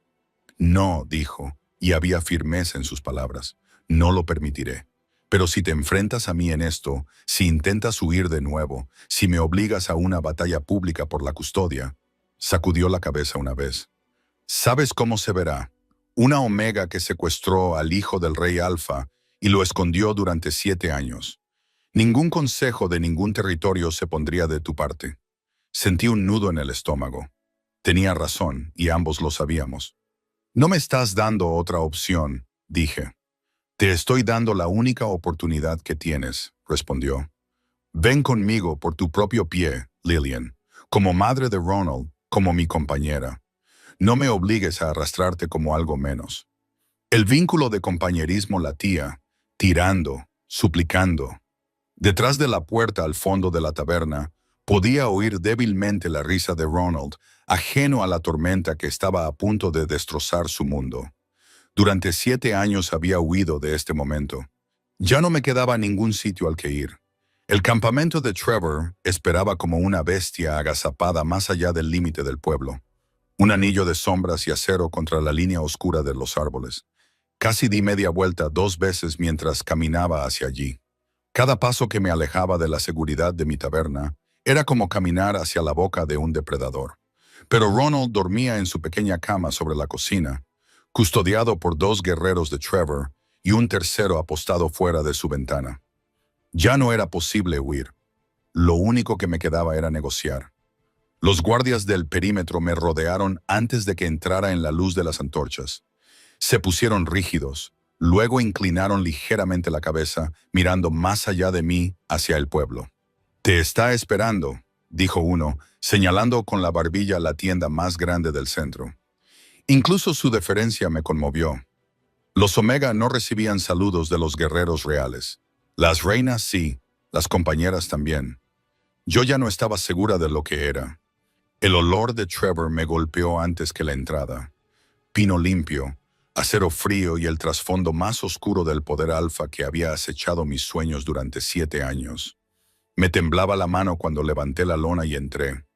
No, dijo, y había firmeza en sus palabras. No lo permitiré. Pero si te enfrentas a mí en esto, si intentas huir de nuevo, si me obligas a una batalla pública por la custodia, sacudió la cabeza una vez. ¿Sabes cómo se verá? Una omega que secuestró al hijo del rey Alfa y lo escondió durante 7 años. Ningún consejo de ningún territorio se pondría de tu parte. Sentí un nudo en el estómago. Tenía razón, y ambos lo sabíamos. No me estás dando otra opción, dije. Te estoy dando la única oportunidad que tienes, respondió. Ven conmigo por tu propio pie, Lillian, como madre de Ronald, como mi compañera. No me obligues a arrastrarte como algo menos. El vínculo de compañerismo latía, tirando, suplicando. Detrás de la puerta al fondo de la taberna, podía oír débilmente la risa de Ronald, ajeno a la tormenta que estaba a punto de destrozar su mundo. Durante 7 años había huido de este momento. Ya no me quedaba ningún sitio al que ir. El campamento de Trevor esperaba como una bestia agazapada más allá del límite del pueblo. Un anillo de sombras y acero contra la línea oscura de los árboles. Casi di media vuelta 2 veces mientras caminaba hacia allí. Cada paso que me alejaba de la seguridad de mi taberna era como caminar hacia la boca de un depredador. Pero Ronald dormía en su pequeña cama sobre la cocina, custodiado por 2 guerreros de Trevor y un tercero apostado fuera de su ventana. Ya no era posible huir. Lo único que me quedaba era negociar. Los guardias del perímetro me rodearon antes de que entrara en la luz de las antorchas. Se pusieron rígidos, luego inclinaron ligeramente la cabeza, mirando más allá de mí hacia el pueblo. «Te está esperando», dijo uno, señalando con la barbilla la tienda más grande del centro. Incluso su deferencia me conmovió. Los Omega no recibían saludos de los guerreros reales. Las reinas sí, las compañeras también. Yo ya no estaba segura de lo que era. El olor de Trevor me golpeó antes que la entrada. Pino limpio, acero frío y el trasfondo más oscuro del poder alfa que había acechado mis sueños durante 7 años. Me temblaba la mano cuando levanté la lona y entré.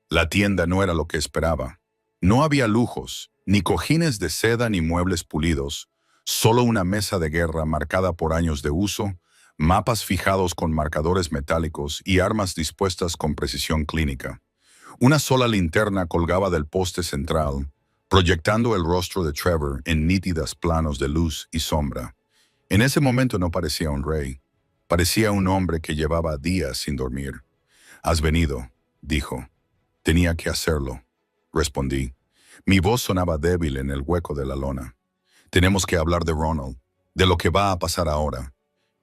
La tienda no era lo que esperaba. No había lujos, ni cojines de seda ni muebles pulidos, solo una mesa de guerra marcada por años de uso, mapas fijados con marcadores metálicos y armas dispuestas con precisión clínica. Una sola linterna colgaba del poste central, proyectando el rostro de Trevor en nítidas planos de luz y sombra. En ese momento no parecía un rey. Parecía un hombre que llevaba días sin dormir. «Has venido», dijo. «Tenía que hacerlo», respondí. Mi voz sonaba débil en el hueco de la lona. «Tenemos que hablar de Ronald, de lo que va a pasar ahora».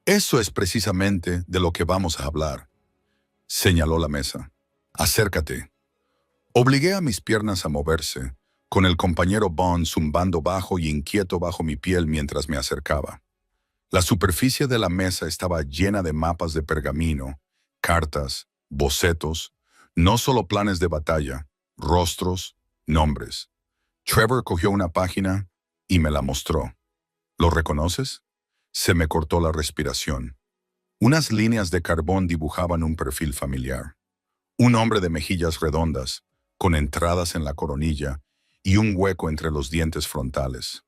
«Eso es precisamente de lo que vamos a hablar», señaló la mesa. «Acércate». Obligué a mis piernas a moverse, con el compañero Bond zumbando bajo y inquieto bajo mi piel mientras me acercaba. La superficie de la mesa estaba llena de mapas de pergamino, cartas, bocetos, no solo planes de batalla, rostros, nombres. Trevor cogió una página y me la mostró. «¿Lo reconoces? Se me cortó la respiración. Unas líneas de carbón dibujaban un perfil familiar. Un hombre de mejillas redondas, con entradas en la coronilla y un hueco entre los dientes frontales.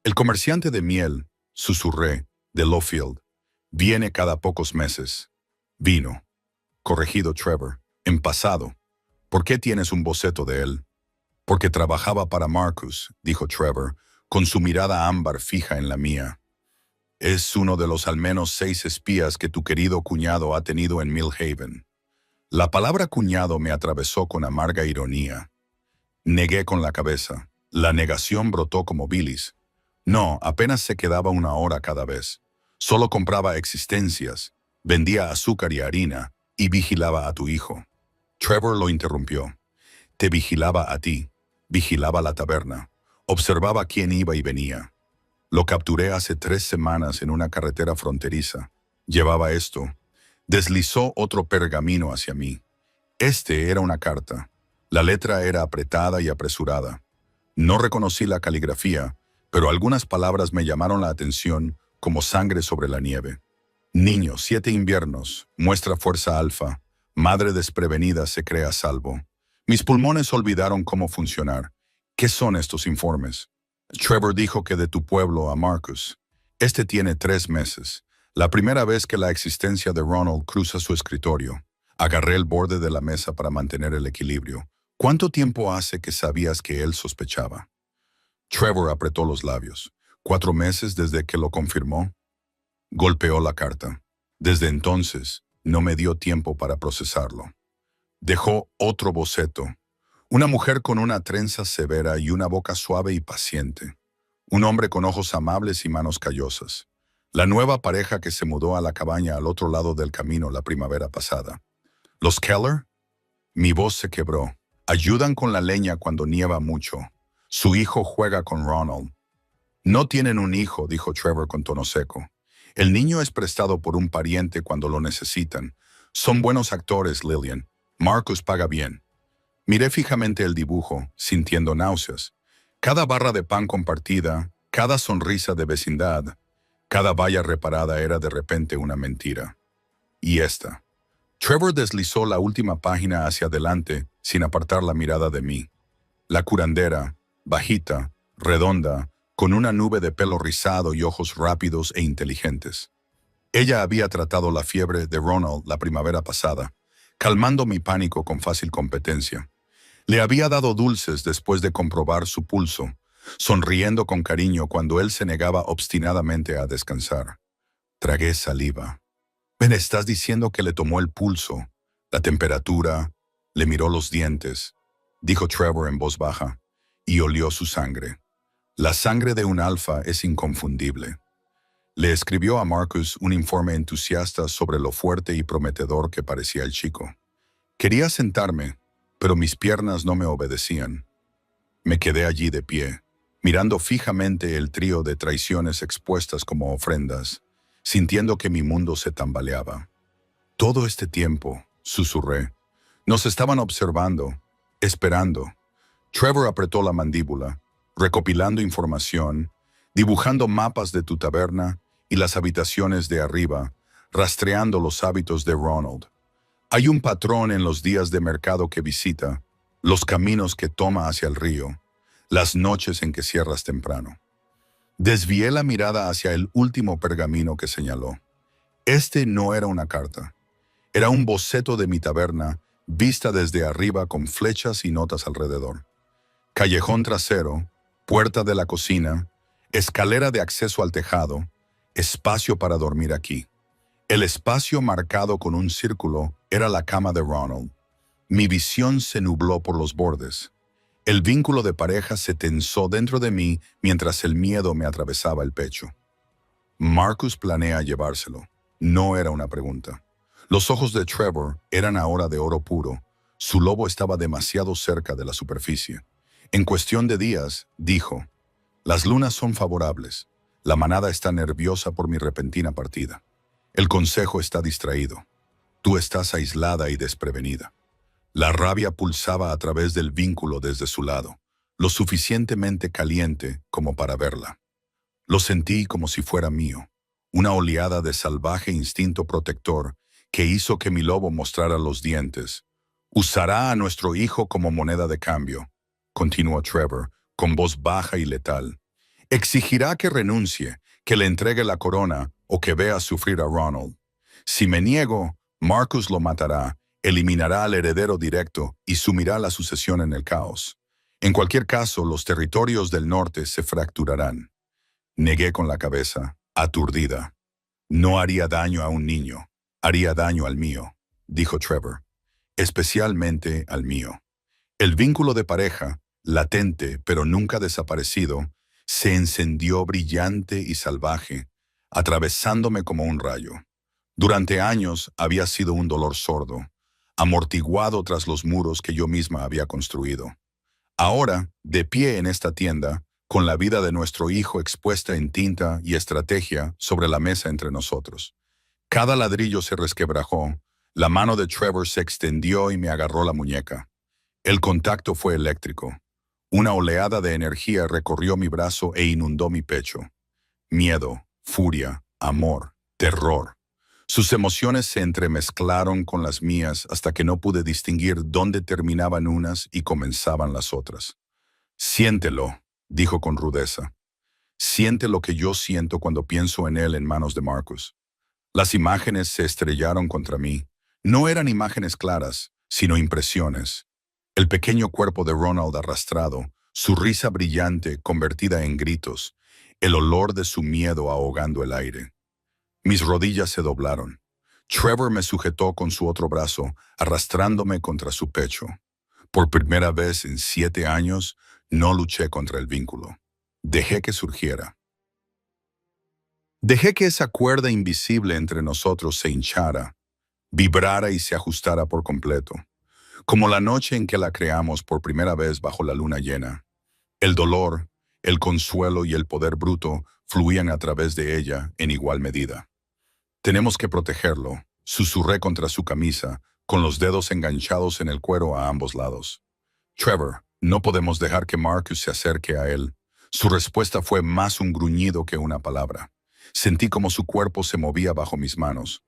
El comerciante de miel, susurré, de Lowfield, viene cada pocos meses. Vino. Corregido Trevor. En pasado. ¿Por qué tienes un boceto de él? Porque trabajaba para Marcus, dijo Trevor, con su mirada ámbar fija en la mía. Es uno de los al menos 6 espías que tu querido cuñado ha tenido en Millhaven. La palabra cuñado me atravesó con amarga ironía. Negué con la cabeza. La negación brotó como bilis. No, apenas se quedaba 1 hora cada vez. Solo compraba existencias, vendía azúcar y harina y vigilaba a tu hijo. Trevor lo interrumpió. Te vigilaba a ti, vigilaba la taberna, observaba quién iba y venía. Lo capturé hace 3 semanas en una carretera fronteriza. Llevaba esto. Deslizó otro pergamino hacia mí. Este era una carta. La letra era apretada y apresurada. No reconocí la caligrafía, pero algunas palabras me llamaron la atención como sangre sobre la nieve. Niño, 7 inviernos, muestra fuerza alfa. Madre desprevenida se cree a salvo. Mis pulmones olvidaron cómo funcionar. ¿Qué son estos informes? Trevor dijo que de tu pueblo a Marcus. Este tiene 3 meses. La primera vez que la existencia de Ronald cruza su escritorio. Agarré el borde de la mesa para mantener el equilibrio. ¿Cuánto tiempo hace que sabías que él sospechaba? Trevor apretó los labios. 4 meses desde que lo confirmó. Golpeó la carta. Desde entonces, no me dio tiempo para procesarlo. Dejó otro boceto. Una mujer con una trenza severa y una boca suave y paciente. Un hombre con ojos amables y manos callosas. La nueva pareja que se mudó a la cabaña al otro lado del camino la primavera pasada. ¿Los Keller? Mi voz se quebró. Ayudan con la leña cuando nieva mucho. Su hijo juega con Ronald. No tienen un hijo, dijo Trevor con tono seco. El niño es prestado por un pariente cuando lo necesitan. Son buenos actores, Lillian. Marcus paga bien. Miré fijamente el dibujo, sintiendo náuseas. Cada barra de pan compartida, cada sonrisa de vecindad, cada valla reparada era de repente una mentira. Y esta. Trevor deslizó la última página hacia adelante sin apartar la mirada de mí. La curandera, bajita, redonda, con una nube de pelo rizado y ojos rápidos e inteligentes. Ella había tratado la fiebre de Ronald la primavera pasada, calmando mi pánico con fácil competencia. Le había dado dulces después de comprobar su pulso, sonriendo con cariño cuando él se negaba obstinadamente a descansar. Tragué saliva. ¿Me estás diciendo que le tomó el pulso, la temperatura, le miró los dientes? Dijo Trevor en voz baja, y olió su sangre. La sangre de un alfa es inconfundible. Le escribió a Marcus un informe entusiasta sobre lo fuerte y prometedor que parecía el chico. Quería sentarme, pero mis piernas no me obedecían. Me quedé allí de pie, mirando fijamente el trío de traiciones expuestas como ofrendas, sintiendo que mi mundo se tambaleaba. Todo este tiempo, susurré, nos estaban observando, esperando. Trevor apretó la mandíbula, recopilando información, dibujando mapas de tu taberna y las habitaciones de arriba, rastreando los hábitos de Ronald. Hay un patrón en los días de mercado que visita, los caminos que toma hacia el río, las noches en que cierras temprano. Desvié la mirada hacia el último pergamino que señaló. Este no era una carta. Era un boceto de mi taberna, vista desde arriba con flechas y notas alrededor. Callejón trasero, puerta de la cocina, escalera de acceso al tejado, espacio para dormir aquí. El espacio marcado con un círculo era la cama de Ronald. Mi visión se nubló por los bordes. El vínculo de pareja se tensó dentro de mí mientras el miedo me atravesaba el pecho. Marcus planea llevárselo. No era una pregunta. Los ojos de Trevor eran ahora de oro puro. Su lobo estaba demasiado cerca de la superficie. En cuestión de días, dijo, las lunas son favorables. La manada está nerviosa por mi repentina partida. El consejo está distraído. Tú estás aislada y desprevenida. La rabia pulsaba a través del vínculo desde su lado, lo suficientemente caliente como para verla. Lo sentí como si fuera mío. una oleada de salvaje instinto protector que hizo que mi lobo mostrara los dientes. «Usará a nuestro hijo como moneda de cambio», continuó Trevor, con voz baja y letal. «Exigirá que renuncie, que le entregue la corona o que vea sufrir a Ronald. Si me niego, Marcus lo matará, eliminará al heredero directo y sumirá la sucesión en el caos. En cualquier caso, los territorios del norte se fracturarán». Negué con la cabeza, aturdida. «No haría daño a un niño, haría daño al mío», dijo Trevor. «Especialmente al mío». El vínculo de pareja, latente pero nunca desaparecido, se encendió brillante y salvaje, atravesándome como un rayo. Durante años había sido un dolor sordo, amortiguado tras los muros que yo misma había construido. Ahora, de pie en esta tienda, con la vida de nuestro hijo expuesta en tinta y estrategia sobre la mesa entre nosotros. Cada ladrillo se resquebrajó, la mano de Trevor se extendió y me agarró la muñeca. El contacto fue eléctrico. Una oleada de energía recorrió mi brazo e inundó mi pecho. Miedo, furia, amor, terror. Sus emociones se entremezclaron con las mías hasta que no pude distinguir dónde terminaban unas y comenzaban las otras. «Siéntelo», dijo con rudeza. «Siente lo que yo siento cuando pienso en él en manos de Marcus». Las imágenes se estrellaron contra mí. No eran imágenes claras, sino impresiones. El pequeño cuerpo de Ronald arrastrado, su risa brillante convertida en gritos, el olor de su miedo ahogando el aire. Mis rodillas se doblaron. Trevor me sujetó con su otro brazo, arrastrándome contra su pecho. Por primera vez en 7 años, no luché contra el vínculo. Dejé que surgiera. Dejé que esa cuerda invisible entre nosotros se hinchara, vibrara y se ajustara por completo. Como la noche en que la creamos por primera vez bajo la luna llena. El dolor, el consuelo y el poder bruto fluían a través de ella en igual medida. «Tenemos que protegerlo», susurré contra su camisa, con los dedos enganchados en el cuero a ambos lados. «Trevor, no podemos dejar que Marcus se acerque a él». Su respuesta fue más un gruñido que una palabra. Sentí como su cuerpo se movía bajo mis manos,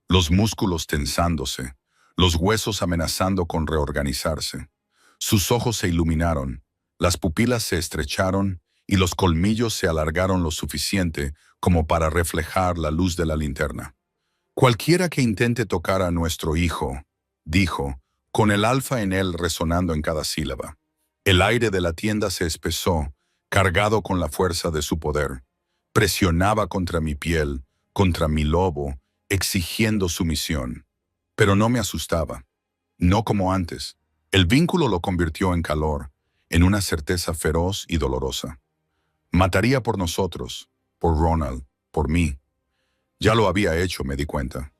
los músculos tensándose, los huesos amenazando con reorganizarse. Sus ojos se iluminaron, las pupilas se estrecharon y los colmillos se alargaron lo suficiente como para reflejar la luz de la linterna. «Cualquiera que intente tocar a nuestro hijo», dijo, con el alfa en él resonando en cada sílaba. El aire de la tienda se espesó, cargado con la fuerza de su poder. Presionaba contra mi piel, contra mi lobo, exigiendo sumisión. Pero no me asustaba. No como antes. El vínculo lo convirtió en calor, en una certeza feroz y dolorosa. Mataría por nosotros, por Ronald, por mí. Ya lo había hecho, me di cuenta.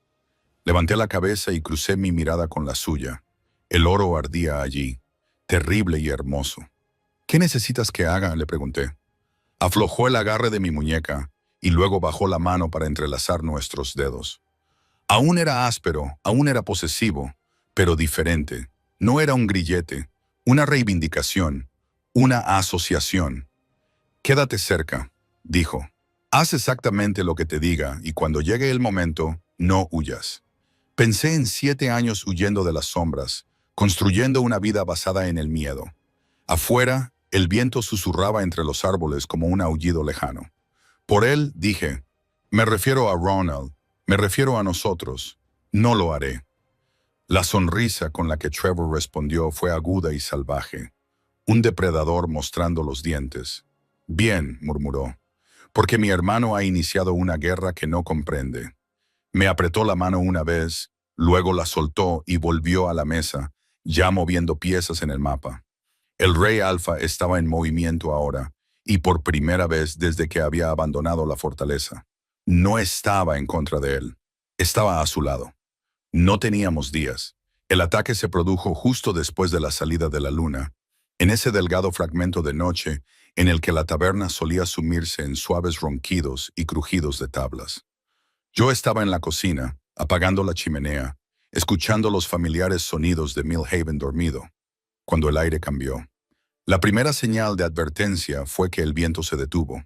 Levanté la cabeza y crucé mi mirada con la suya. El oro ardía allí, terrible y hermoso. «¿Qué necesitas que haga?», le pregunté. Aflojó el agarre de mi muñeca y luego bajó la mano para entrelazar nuestros dedos. Aún era áspero, aún era posesivo, pero diferente. No era un grillete, una reivindicación, una asociación. «Quédate cerca», dijo. «Haz exactamente lo que te diga y cuando llegue el momento, no huyas». Pensé en 7 años huyendo de las sombras, construyendo una vida basada en el miedo. Afuera, el viento susurraba entre los árboles como un aullido lejano. Por él, dije, me refiero a Ronald, me refiero a nosotros, no lo haré. La sonrisa con la que Trevor respondió fue aguda y salvaje, un depredador mostrando los dientes. «Bien», murmuró, «porque mi hermano ha iniciado una guerra que no comprende». Me apretó la mano una vez, luego la soltó y volvió a la mesa, ya moviendo piezas en el mapa. El Rey Alfa estaba en movimiento ahora, y por primera vez desde que había abandonado la fortaleza. No estaba en contra de él, estaba a su lado. No teníamos días. El ataque se produjo justo después de la salida de la luna, en ese delgado fragmento de noche en el que la taberna solía sumirse en suaves ronquidos y crujidos de tablas. Yo estaba en la cocina, apagando la chimenea, escuchando los familiares sonidos de Millhaven dormido, cuando el aire cambió. La primera señal de advertencia fue que el viento se detuvo.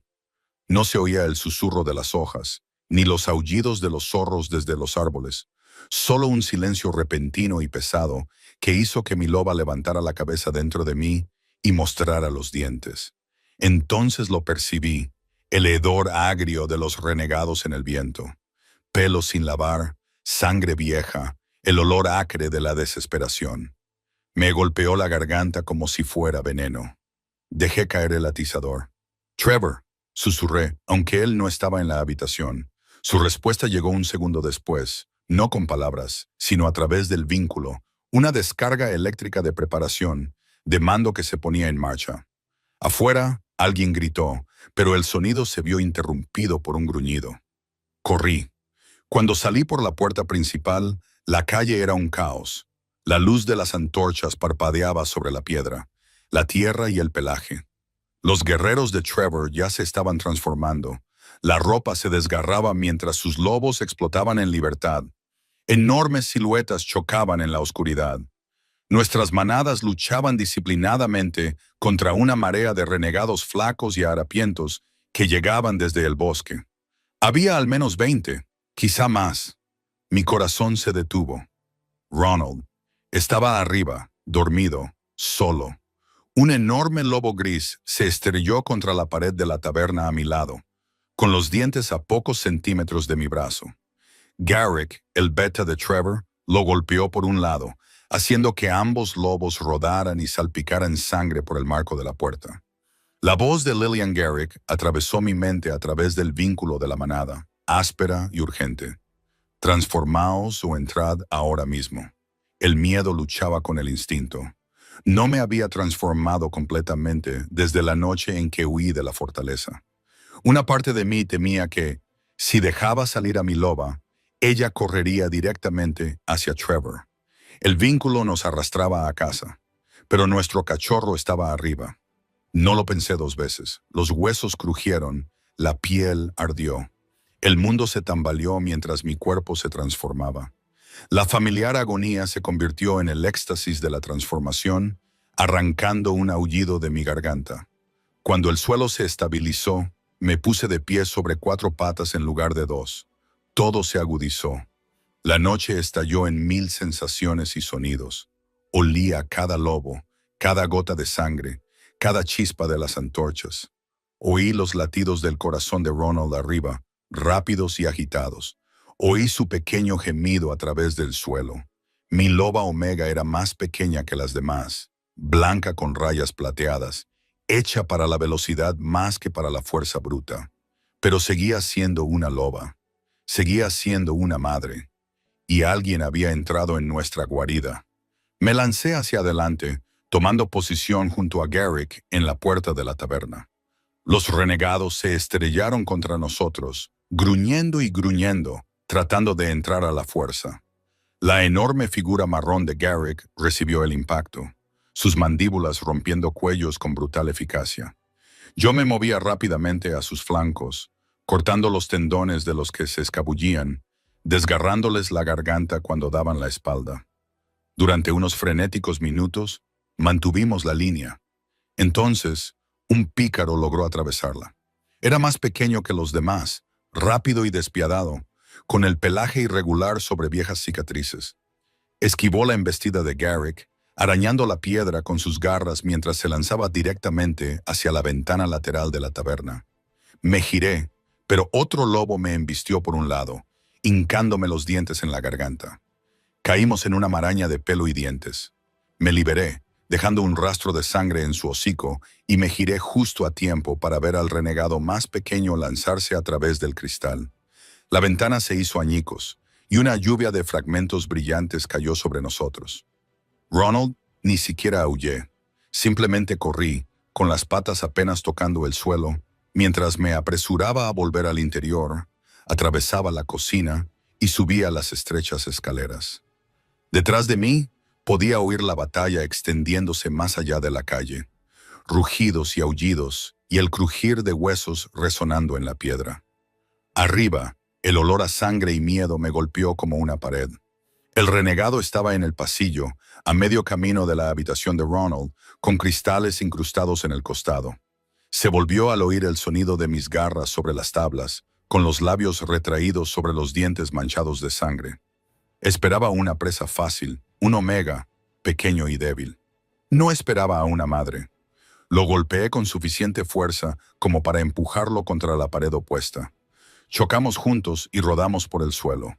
No se oía el susurro de las hojas, ni los aullidos de los zorros desde los árboles, solo un silencio repentino y pesado que hizo que mi loba levantara la cabeza dentro de mí y mostrara los dientes. Entonces lo percibí, el hedor agrio de los renegados en el viento, pelo sin lavar, sangre vieja, el olor acre de la desesperación. Me golpeó la garganta como si fuera veneno. Dejé caer el atizador. «Trevor», susurré, aunque él no estaba en la habitación. Su respuesta llegó un segundo después, no con palabras, sino a través del vínculo, una descarga eléctrica de preparación, de mando que se ponía en marcha. Afuera, alguien gritó, pero el sonido se vio interrumpido por un gruñido. Corrí. Cuando salí por la puerta principal, la calle era un caos. La luz de las antorchas parpadeaba sobre la piedra, la tierra y el pelaje. Los guerreros de Trevor ya se estaban transformando. La ropa se desgarraba mientras sus lobos explotaban en libertad. Enormes siluetas chocaban en la oscuridad. Nuestras manadas luchaban disciplinadamente contra una marea de renegados flacos y harapientos que llegaban desde el bosque. Había al menos 20, quizá más. Mi corazón se detuvo. Ronald estaba arriba, dormido, solo. Un enorme lobo gris se estrelló contra la pared de la taberna a mi lado, con los dientes a pocos centímetros de mi brazo. Garrick, el beta de Trevor, lo golpeó por un lado, haciendo que ambos lobos rodaran y salpicaran sangre por el marco de la puerta. La voz de Lillian Garrick atravesó mi mente a través del vínculo de la manada, áspera y urgente. «Transformaos o entrad ahora mismo». El miedo luchaba con el instinto. No me había transformado completamente desde la noche en que huí de la fortaleza. Una parte de mí temía que, si dejaba salir a mi loba, ella correría directamente hacia Trevor. El vínculo nos arrastraba a casa, pero nuestro cachorro estaba arriba. No lo pensé 2 veces. Los huesos crujieron, la piel ardió. El mundo se tambaleó mientras mi cuerpo se transformaba. La familiar agonía se convirtió en el éxtasis de la transformación, arrancando un aullido de mi garganta. Cuando el suelo se estabilizó, me puse de pie sobre 4 patas en lugar de 2. Todo se agudizó. La noche estalló en 1000 sensaciones y sonidos. Olía cada lobo, cada gota de sangre, cada chispa de las antorchas. Oí los latidos del corazón de Ronald arriba, rápidos y agitados. Oí su pequeño gemido a través del suelo. Mi loba omega era más pequeña que las demás, blanca con rayas plateadas, hecha para la velocidad más que para la fuerza bruta. Pero seguía siendo una loba. Seguía siendo una madre. Y alguien había entrado en nuestra guarida. Me lancé hacia adelante, tomando posición junto a Garrick en la puerta de la taberna. Los renegados se estrellaron contra nosotros, gruñendo y gruñendo, tratando de entrar a la fuerza. La enorme figura marrón de Garrick recibió el impacto, sus mandíbulas rompiendo cuellos con brutal eficacia. Yo me movía rápidamente a sus flancos, cortando los tendones de los que se escabullían, desgarrándoles la garganta cuando daban la espalda. Durante unos frenéticos minutos, mantuvimos la línea. Entonces, un pícaro logró atravesarla. Era más pequeño que los demás, rápido y despiadado, con el pelaje irregular sobre viejas cicatrices. Esquivó la embestida de Garrick, arañando la piedra con sus garras mientras se lanzaba directamente hacia la ventana lateral de la taberna. Me giré, pero otro lobo me embistió por un lado, hincándome los dientes en la garganta. Caímos en una maraña de pelo y dientes. Me liberé, dejando un rastro de sangre en su hocico, y me giré justo a tiempo para ver al renegado más pequeño lanzarse a través del cristal. La ventana se hizo añicos, y una lluvia de fragmentos brillantes cayó sobre nosotros. Ronald, ni siquiera aullé. Simplemente corrí, con las patas apenas tocando el suelo, mientras me apresuraba a volver al interior, atravesaba la cocina y subía las estrechas escaleras. Detrás de mí, podía oír la batalla extendiéndose más allá de la calle, rugidos y aullidos y el crujir de huesos resonando en la piedra. Arriba, el olor a sangre y miedo me golpeó como una pared. El renegado estaba en el pasillo, a medio camino de la habitación de Ronald, con cristales incrustados en el costado. Se volvió al oír el sonido de mis garras sobre las tablas, con los labios retraídos sobre los dientes manchados de sangre. Esperaba una presa fácil, un omega, pequeño y débil. No esperaba a una madre. Lo golpeé con suficiente fuerza como para empujarlo contra la pared opuesta. Chocamos juntos y rodamos por el suelo.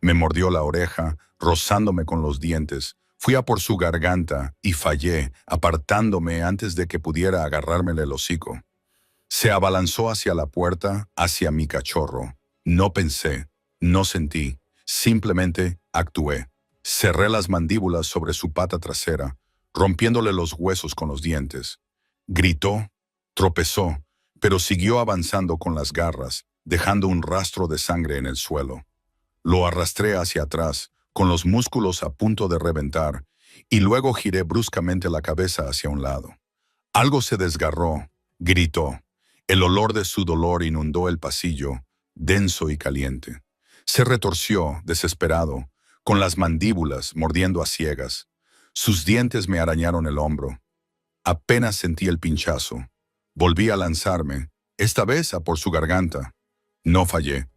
Me mordió la oreja, rozándome con los dientes. Fui a por su garganta y fallé, apartándome antes de que pudiera agarrármele el hocico. Se abalanzó hacia la puerta, hacia mi cachorro. No pensé, no sentí, simplemente actué. Cerré las mandíbulas sobre su pata trasera, rompiéndole los huesos con los dientes. Gritó, tropezó, pero siguió avanzando con las garras, dejando un rastro de sangre en el suelo. Lo arrastré hacia atrás, con los músculos a punto de reventar, y luego giré bruscamente la cabeza hacia un lado. Algo se desgarró, gritó. El olor de su dolor inundó el pasillo, denso y caliente. Se retorció, desesperado, con las mandíbulas mordiendo a ciegas. Sus dientes me arañaron el hombro. Apenas sentí el pinchazo. Volví a lanzarme, esta vez a por su garganta. No fallé.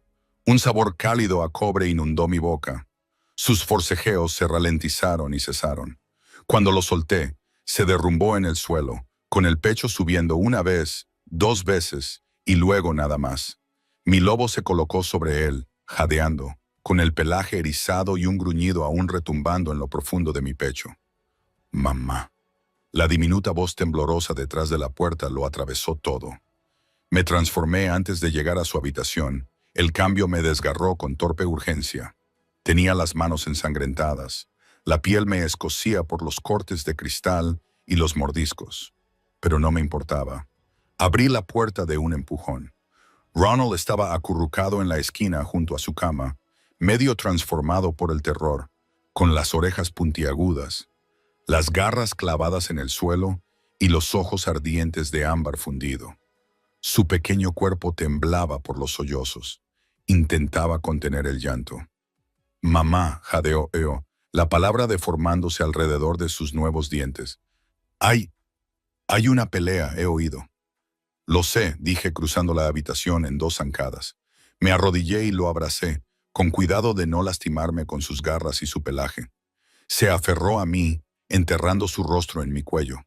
Un sabor cálido a cobre inundó mi boca. Sus forcejeos se ralentizaron y cesaron. Cuando lo solté, se derrumbó en el suelo, con el pecho subiendo una vez, 2 veces, y luego nada más. Mi lobo se colocó sobre él, jadeando, con el pelaje erizado y un gruñido aún retumbando en lo profundo de mi pecho. Mamá. La diminuta voz temblorosa detrás de la puerta lo atravesó todo. Me transformé antes de llegar a su habitación. El cambio me desgarró con torpe urgencia. Tenía las manos ensangrentadas. La piel me escocía por los cortes de cristal y los mordiscos. Pero no me importaba. Abrí la puerta de un empujón. Ronald estaba acurrucado en la esquina junto a su cama, medio transformado por el terror, con las orejas puntiagudas, las garras clavadas en el suelo y los ojos ardientes de ámbar fundido. Su pequeño cuerpo temblaba por los sollozos. Intentaba contener el llanto. Mamá, jadeó, la palabra deformándose alrededor de sus nuevos dientes. Hay una pelea, he oído. Lo sé, dije cruzando la habitación en 2 zancadas. Me arrodillé y lo abracé, con cuidado de no lastimarme con sus garras y su pelaje. Se aferró a mí, enterrando su rostro en mi cuello.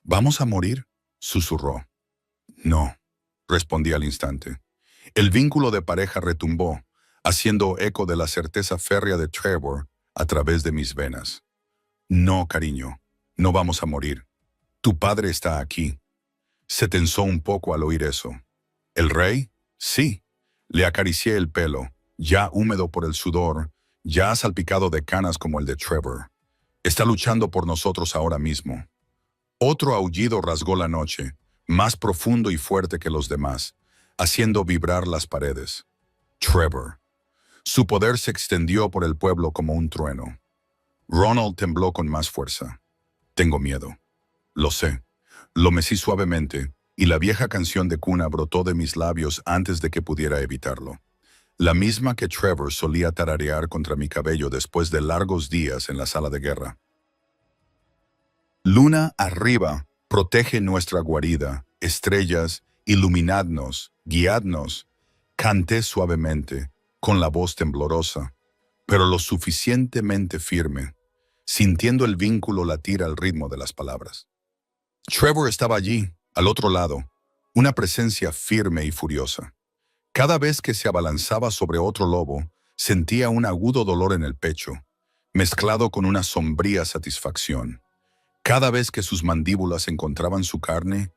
¿Vamos a morir?, susurró. No, respondí al instante. El vínculo de pareja retumbó, haciendo eco de la certeza férrea de Trevor a través de mis venas. No, cariño, no vamos a morir. Tu padre está aquí. Se tensó un poco al oír eso. ¿El rey? Sí. Le acaricié el pelo, ya húmedo por el sudor, ya salpicado de canas como el de Trevor. Está luchando por nosotros ahora mismo. Otro aullido rasgó la noche, más profundo y fuerte que los demás, haciendo vibrar las paredes. Trevor. Su poder se extendió por el pueblo como un trueno. Ronald tembló con más fuerza. Tengo miedo. Lo sé. Lo mecí suavemente, y la vieja canción de cuna brotó de mis labios antes de que pudiera evitarlo. La misma que Trevor solía tararear contra mi cabello después de largos días en la sala de guerra. Luna arriba, protege nuestra guarida. Estrellas, iluminadnos, guiadnos. Canté suavemente, con la voz temblorosa, pero lo suficientemente firme, sintiendo el vínculo latir al ritmo de las palabras. Trevor estaba allí, al otro lado, una presencia firme y furiosa. Cada vez que se abalanzaba sobre otro lobo, sentía un agudo dolor en el pecho, mezclado con una sombría satisfacción. Cada vez que sus mandíbulas encontraban su carne,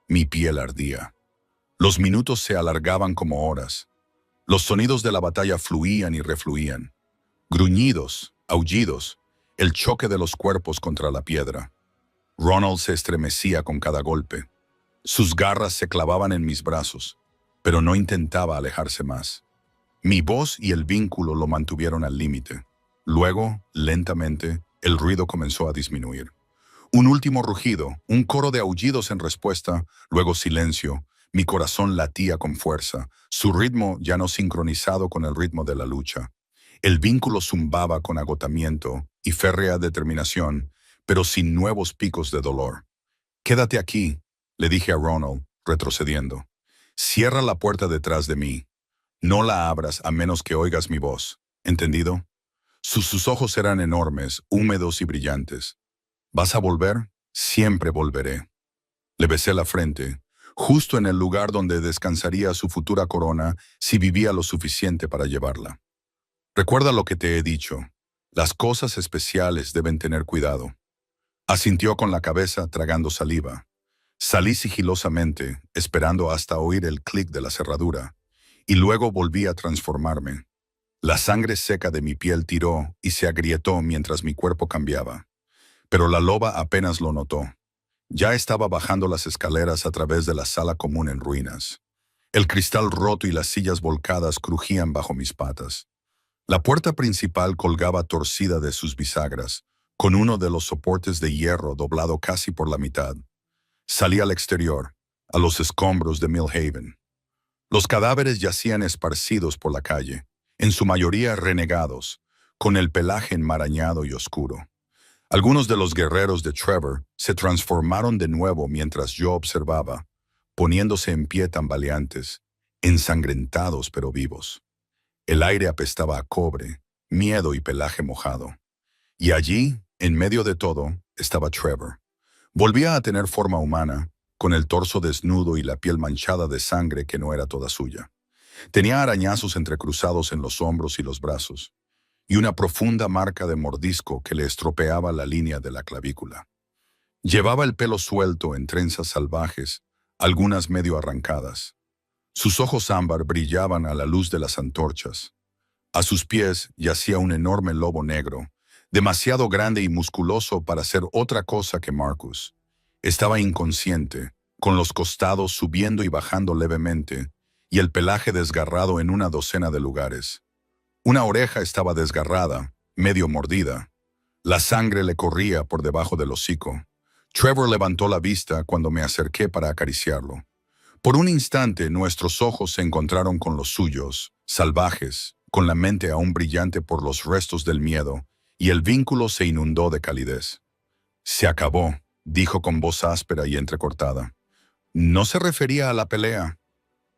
mi piel ardía. Los minutos se alargaban como horas. Los sonidos de la batalla fluían y refluían. Gruñidos, aullidos, el choque de los cuerpos contra la piedra. Ronald se estremecía con cada golpe. Sus garras se clavaban en mis brazos, pero no intentaba alejarse más. Mi voz y el vínculo lo mantuvieron al límite. Luego, lentamente, el ruido comenzó a disminuir. Un último rugido, un coro de aullidos en respuesta, luego silencio. Mi corazón latía con fuerza, su ritmo ya no sincronizado con el ritmo de la lucha. El vínculo zumbaba con agotamiento y férrea determinación, pero sin nuevos picos de dolor. «Quédate aquí», le dije a Ronald, retrocediendo. «Cierra la puerta detrás de mí. No la abras a menos que oigas mi voz. ¿Entendido? Sus ojos eran enormes, húmedos y brillantes. ¿Vas a volver? Siempre volveré. Le besé la frente, justo en el lugar donde descansaría su futura corona si vivía lo suficiente para llevarla. Recuerda lo que te he dicho. Las cosas especiales deben tener cuidado. Asintió con la cabeza, tragando saliva. Salí sigilosamente, esperando hasta oír el clic de la cerradura, y luego volví a transformarme. La sangre seca de mi piel tiró y se agrietó mientras mi cuerpo cambiaba. Pero la loba apenas lo notó. Ya estaba bajando las escaleras a través de la sala común en ruinas. El cristal roto y las sillas volcadas crujían bajo mis patas. La puerta principal colgaba torcida de sus bisagras, con uno de los soportes de hierro doblado casi por la mitad. Salí al exterior, a los escombros de Millhaven. Los cadáveres yacían esparcidos por la calle, en su mayoría renegados, con el pelaje enmarañado y oscuro. Algunos de los guerreros de Trevor se transformaron de nuevo mientras yo observaba, poniéndose en pie tambaleantes, ensangrentados pero vivos. El aire apestaba a cobre, miedo y pelaje mojado. Y allí, en medio de todo, estaba Trevor. Volvía a tener forma humana, con el torso desnudo y la piel manchada de sangre que no era toda suya. Tenía arañazos entrecruzados en los hombros y los brazos, y una profunda marca de mordisco que le estropeaba la línea de la clavícula. Llevaba el pelo suelto en trenzas salvajes, algunas medio arrancadas. Sus ojos ámbar brillaban a la luz de las antorchas. A sus pies yacía un enorme lobo negro, demasiado grande y musculoso para ser otra cosa que Marcus. Estaba inconsciente, con los costados subiendo y bajando levemente, y el pelaje desgarrado en una docena de lugares. Una oreja estaba desgarrada, medio mordida. La sangre le corría por debajo del hocico. Trevor levantó la vista cuando me acerqué para acariciarlo. Por un instante nuestros ojos se encontraron con los suyos, salvajes, con la mente aún brillante por los restos del miedo, y el vínculo se inundó de calidez. «Se acabó», dijo con voz áspera y entrecortada. No se refería a la pelea.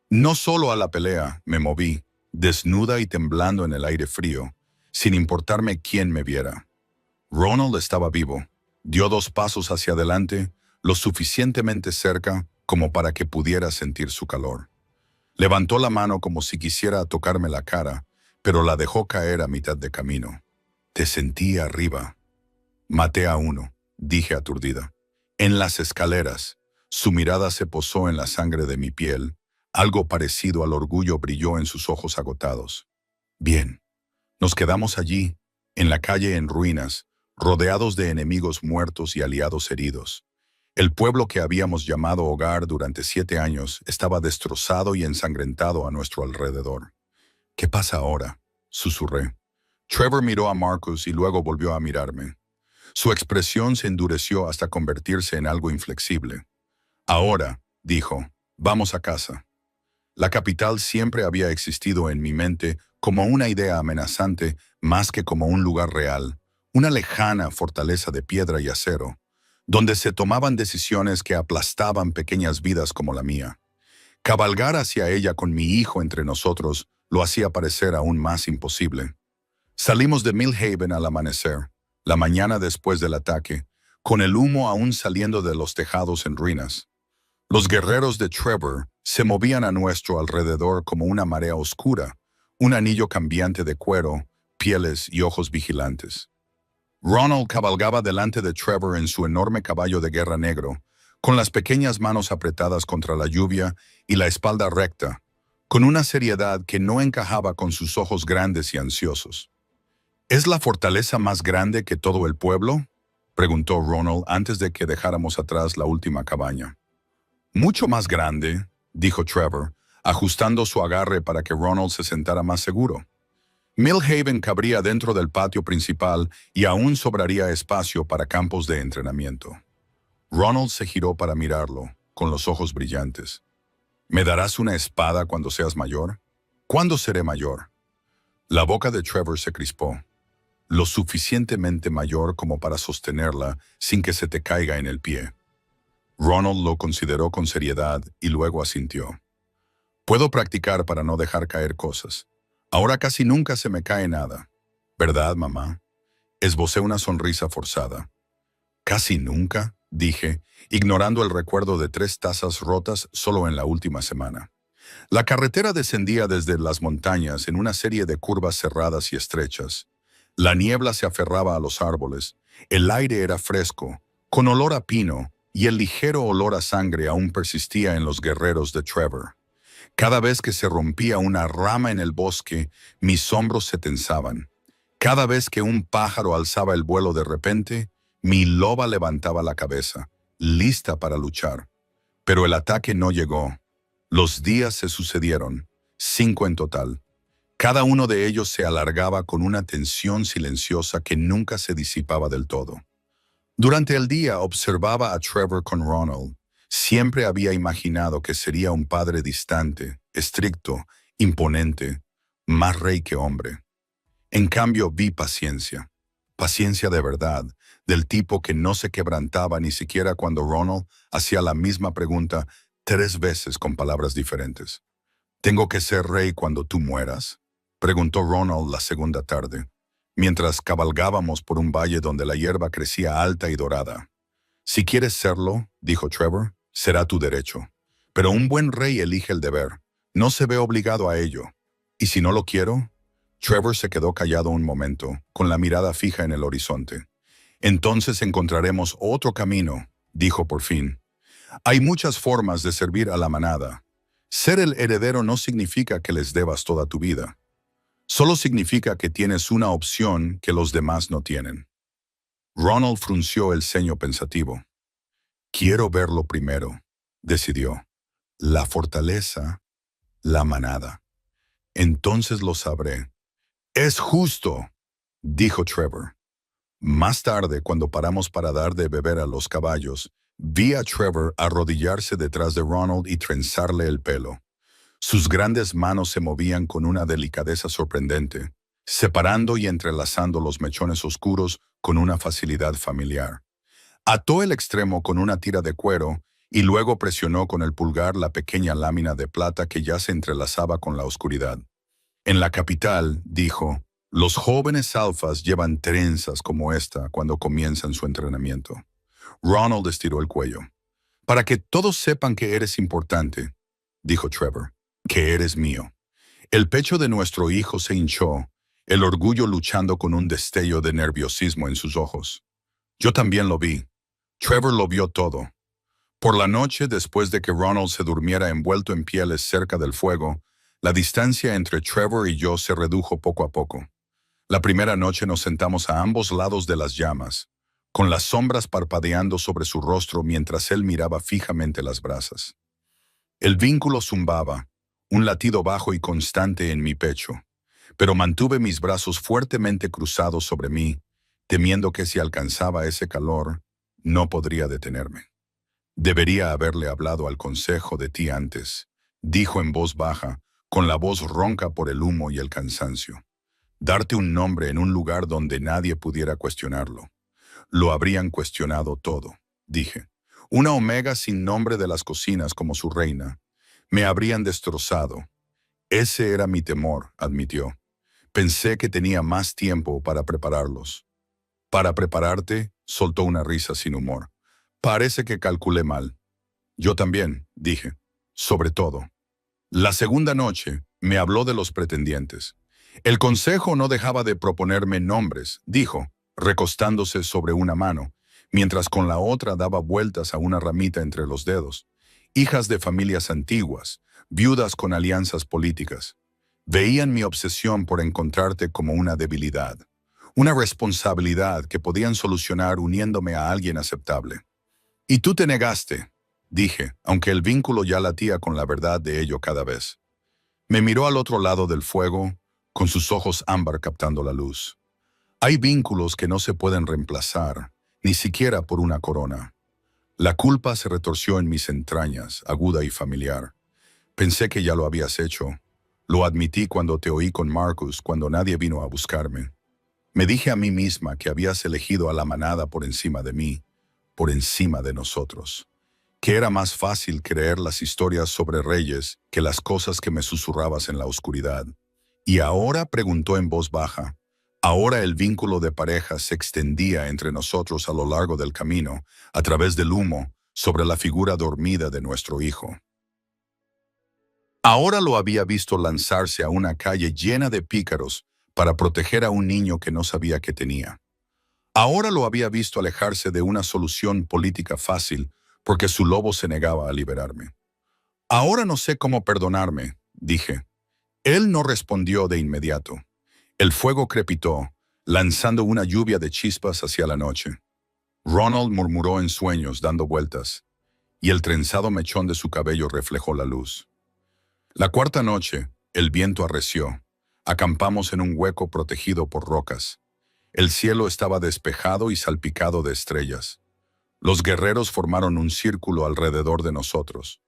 No solo a la pelea, me moví, desnuda y temblando en el aire frío, sin importarme quién me viera. Ronald estaba vivo. Dio 2 pasos hacia adelante, lo suficientemente cerca como para que pudiera sentir su calor. Levantó la mano como si quisiera tocarme la cara, pero la dejó caer a mitad de camino. Te sentí arriba. Maté a uno, dije aturdida. En las escaleras, su mirada se posó en la sangre de mi piel. Algo parecido al orgullo brilló en sus ojos agotados. Bien. Nos quedamos allí, en la calle en ruinas, rodeados de enemigos muertos y aliados heridos. El pueblo que habíamos llamado hogar durante 7 años estaba destrozado y ensangrentado a nuestro alrededor. ¿Qué pasa ahora?, susurré. Trevor miró a Marcus y luego volvió a mirarme. Su expresión se endureció hasta convertirse en algo inflexible. Ahora, dijo, vamos a casa. La capital siempre había existido en mi mente como una idea amenazante más que como un lugar real, una lejana fortaleza de piedra y acero, donde se tomaban decisiones que aplastaban pequeñas vidas como la mía. Cabalgar hacia ella con mi hijo entre nosotros lo hacía parecer aún más imposible. Salimos de Millhaven al amanecer, la mañana después del ataque, con el humo aún saliendo de los tejados en ruinas. Los guerreros de Trevor se movían a nuestro alrededor como una marea oscura, un anillo cambiante de cuero, pieles y ojos vigilantes. Ronald cabalgaba delante de Trevor en su enorme caballo de guerra negro, con las pequeñas manos apretadas contra la lluvia y la espalda recta, con una seriedad que no encajaba con sus ojos grandes y ansiosos. ¿Es la fortaleza más grande que todo el pueblo?, preguntó Ronald antes de que dejáramos atrás la última cabaña. Mucho más grande, dijo Trevor, ajustando su agarre para que Ronald se sentara más seguro. Millhaven cabría dentro del patio principal y aún sobraría espacio para campos de entrenamiento. Ronald se giró para mirarlo, con los ojos brillantes. ¿Me darás una espada cuando seas mayor? ¿Cuándo seré mayor? La boca de Trevor se crispó. Lo suficientemente mayor como para sostenerla sin que se te caiga en el pie. Ronald lo consideró con seriedad y luego asintió. Puedo practicar para no dejar caer cosas. Ahora casi nunca se me cae nada. ¿Verdad, mamá? Esbocé una sonrisa forzada. Casi nunca, dije, ignorando el recuerdo de 3 tazas rotas solo en la última semana. La carretera descendía desde las montañas en una serie de curvas cerradas y estrechas. La niebla se aferraba a los árboles, el aire era fresco, con olor a pino, y el ligero olor a sangre aún persistía en los guerreros de Trevor. Cada vez que se rompía una rama en el bosque, mis hombros se tensaban. Cada vez que un pájaro alzaba el vuelo de repente, mi loba levantaba la cabeza, lista para luchar. Pero el ataque no llegó. Los días se sucedieron, 5 en total. Cada uno de ellos se alargaba con una tensión silenciosa que nunca se disipaba del todo. Durante el día observaba a Trevor con Ronald. Siempre había imaginado que sería un padre distante, estricto, imponente, más rey que hombre. En cambio vi paciencia. Paciencia de verdad, del tipo que no se quebrantaba ni siquiera cuando Ronald hacía la misma pregunta 3 veces con palabras diferentes. ¿Tengo que ser rey cuando tú mueras?, preguntó Ronald la segunda tarde, mientras cabalgábamos por un valle donde la hierba crecía alta y dorada. Si quieres serlo, dijo Trevor, será tu derecho. Pero un buen rey elige el deber. No se ve obligado a ello. ¿Y si no lo quiero? Trevor se quedó callado un momento, con la mirada fija en el horizonte. Entonces encontraremos otro camino, dijo por fin. Hay muchas formas de servir a la manada. Ser el heredero no significa que les debas toda tu vida. Solo significa que tienes una opción que los demás no tienen. Ronald frunció el ceño pensativo. Quiero verlo primero, decidió. La fortaleza, la manada. Entonces lo sabré. Es justo, dijo Trevor. Más tarde, cuando paramos para dar de beber a los caballos, vi a Trevor arrodillarse detrás de Ronald y trenzarle el pelo. Sus grandes manos se movían con una delicadeza sorprendente, separando y entrelazando los mechones oscuros con una facilidad familiar. Ató el extremo con una tira de cuero y luego presionó con el pulgar la pequeña lámina de plata que ya se entrelazaba con la oscuridad. En la capital, dijo, los jóvenes alfas llevan trenzas como esta cuando comienzan su entrenamiento. Ronald estiró el cuello. Para que todos sepan que eres importante, dijo Trevor, que eres mío. El pecho de nuestro hijo se hinchó, el orgullo luchando con un destello de nerviosismo en sus ojos. Yo también lo vi. Trevor lo vio todo. Por la noche, después de que Ronald se durmiera envuelto en pieles cerca del fuego, la distancia entre Trevor y yo se redujo poco a poco. La primera noche nos sentamos a ambos lados de las llamas, con las sombras parpadeando sobre su rostro mientras él miraba fijamente las brasas. El vínculo zumbaba, un latido bajo y constante en mi pecho, pero mantuve mis brazos fuertemente cruzados sobre mí, temiendo que si alcanzaba ese calor, no podría detenerme. Debería haberle hablado al consejo de ti antes, dijo en voz baja, con la voz ronca por el humo y el cansancio. Darte un nombre en un lugar donde nadie pudiera cuestionarlo. Lo habrían cuestionado todo, dije. Una omega sin nombre de las cocinas como su reina. Me habrían destrozado. Ese era mi temor, admitió. Pensé que tenía más tiempo para prepararlos. Para prepararte, soltó una risa sin humor. Parece que calculé mal. Yo también, dije. Sobre todo. La segunda noche, me habló de los pretendientes. El consejo no dejaba de proponerme nombres, dijo, recostándose sobre una mano, mientras con la otra daba vueltas a una ramita entre los dedos. Hijas de familias antiguas, viudas con alianzas políticas. Veían mi obsesión por encontrarte como una debilidad, una responsabilidad que podían solucionar uniéndome a alguien aceptable. Y tú te negaste, dije, aunque el vínculo ya latía con la verdad de ello cada vez. Me miró al otro lado del fuego, con sus ojos ámbar captando la luz. Hay vínculos que no se pueden reemplazar, ni siquiera por una corona. La culpa se retorció en mis entrañas, aguda y familiar. Pensé que ya lo habías hecho. Lo admití cuando te oí con Marcus, cuando nadie vino a buscarme. Me dije a mí misma que habías elegido a la manada por encima de mí, por encima de nosotros. que era más fácil creer las historias sobre reyes que las cosas que me susurrabas en la oscuridad. Y ahora preguntó en voz baja. Ahora el vínculo de pareja se extendía entre nosotros a lo largo del camino, a través del humo, sobre la figura dormida de nuestro hijo. Ahora lo había visto lanzarse a una calle llena de pícaros para proteger a un niño que no sabía que tenía. Ahora lo había visto alejarse de una solución política fácil porque su lobo se negaba a liberarme. Ahora no sé cómo perdonarme, dije. Él no respondió de inmediato. El fuego crepitó, lanzando una lluvia de chispas hacia la noche. Ronald murmuró en sueños dando vueltas, y el trenzado mechón de su cabello reflejó la luz. La cuarta noche, el viento arreció. Acampamos en un hueco protegido por rocas. El cielo estaba despejado y salpicado de estrellas. Los guerreros formaron un círculo alrededor de nosotros.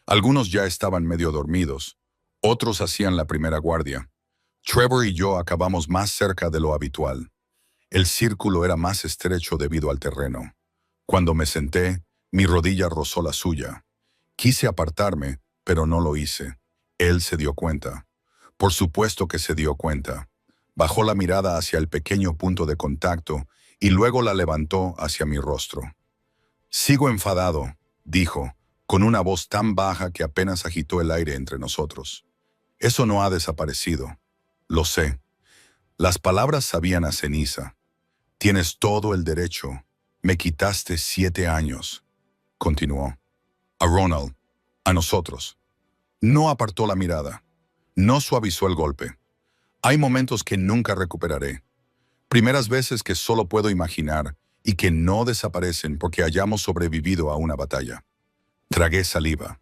Algunos ya estaban medio dormidos, otros hacían la primera guardia. Trevor y yo acabamos más cerca de lo habitual. El círculo era más estrecho debido al terreno. Cuando me senté, mi rodilla rozó la suya. Quise apartarme, pero no lo hice. Él se dio cuenta. Por supuesto que se dio cuenta. Bajó la mirada hacia el pequeño punto de contacto y luego la levantó hacia mi rostro. «Sigo enfadado», dijo, con una voz tan baja que apenas agitó el aire entre nosotros. «Eso no ha desaparecido. Lo sé». Las palabras sabían a ceniza. «Tienes todo el derecho. Me quitaste 7 años», continuó. «A Ronald. A nosotros». No apartó la mirada. No suavizó el golpe. «Hay momentos que nunca recuperaré. Primeras veces que solo puedo imaginar y que no desaparecen porque hayamos sobrevivido a una batalla». Tragué saliva.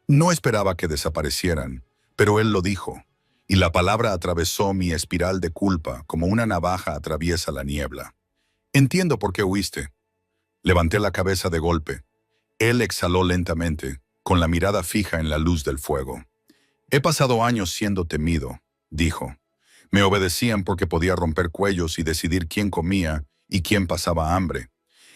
No esperaba que desaparecieran, pero él lo dijo, y la palabra atravesó mi espiral de culpa como una navaja atraviesa la niebla. «Entiendo por qué huiste». Levanté la cabeza de golpe. Él exhaló lentamente, con la mirada fija en la luz del fuego. «He pasado años siendo temido», dijo. «Me obedecían porque podía romper cuellos y decidir quién comía y quién pasaba hambre.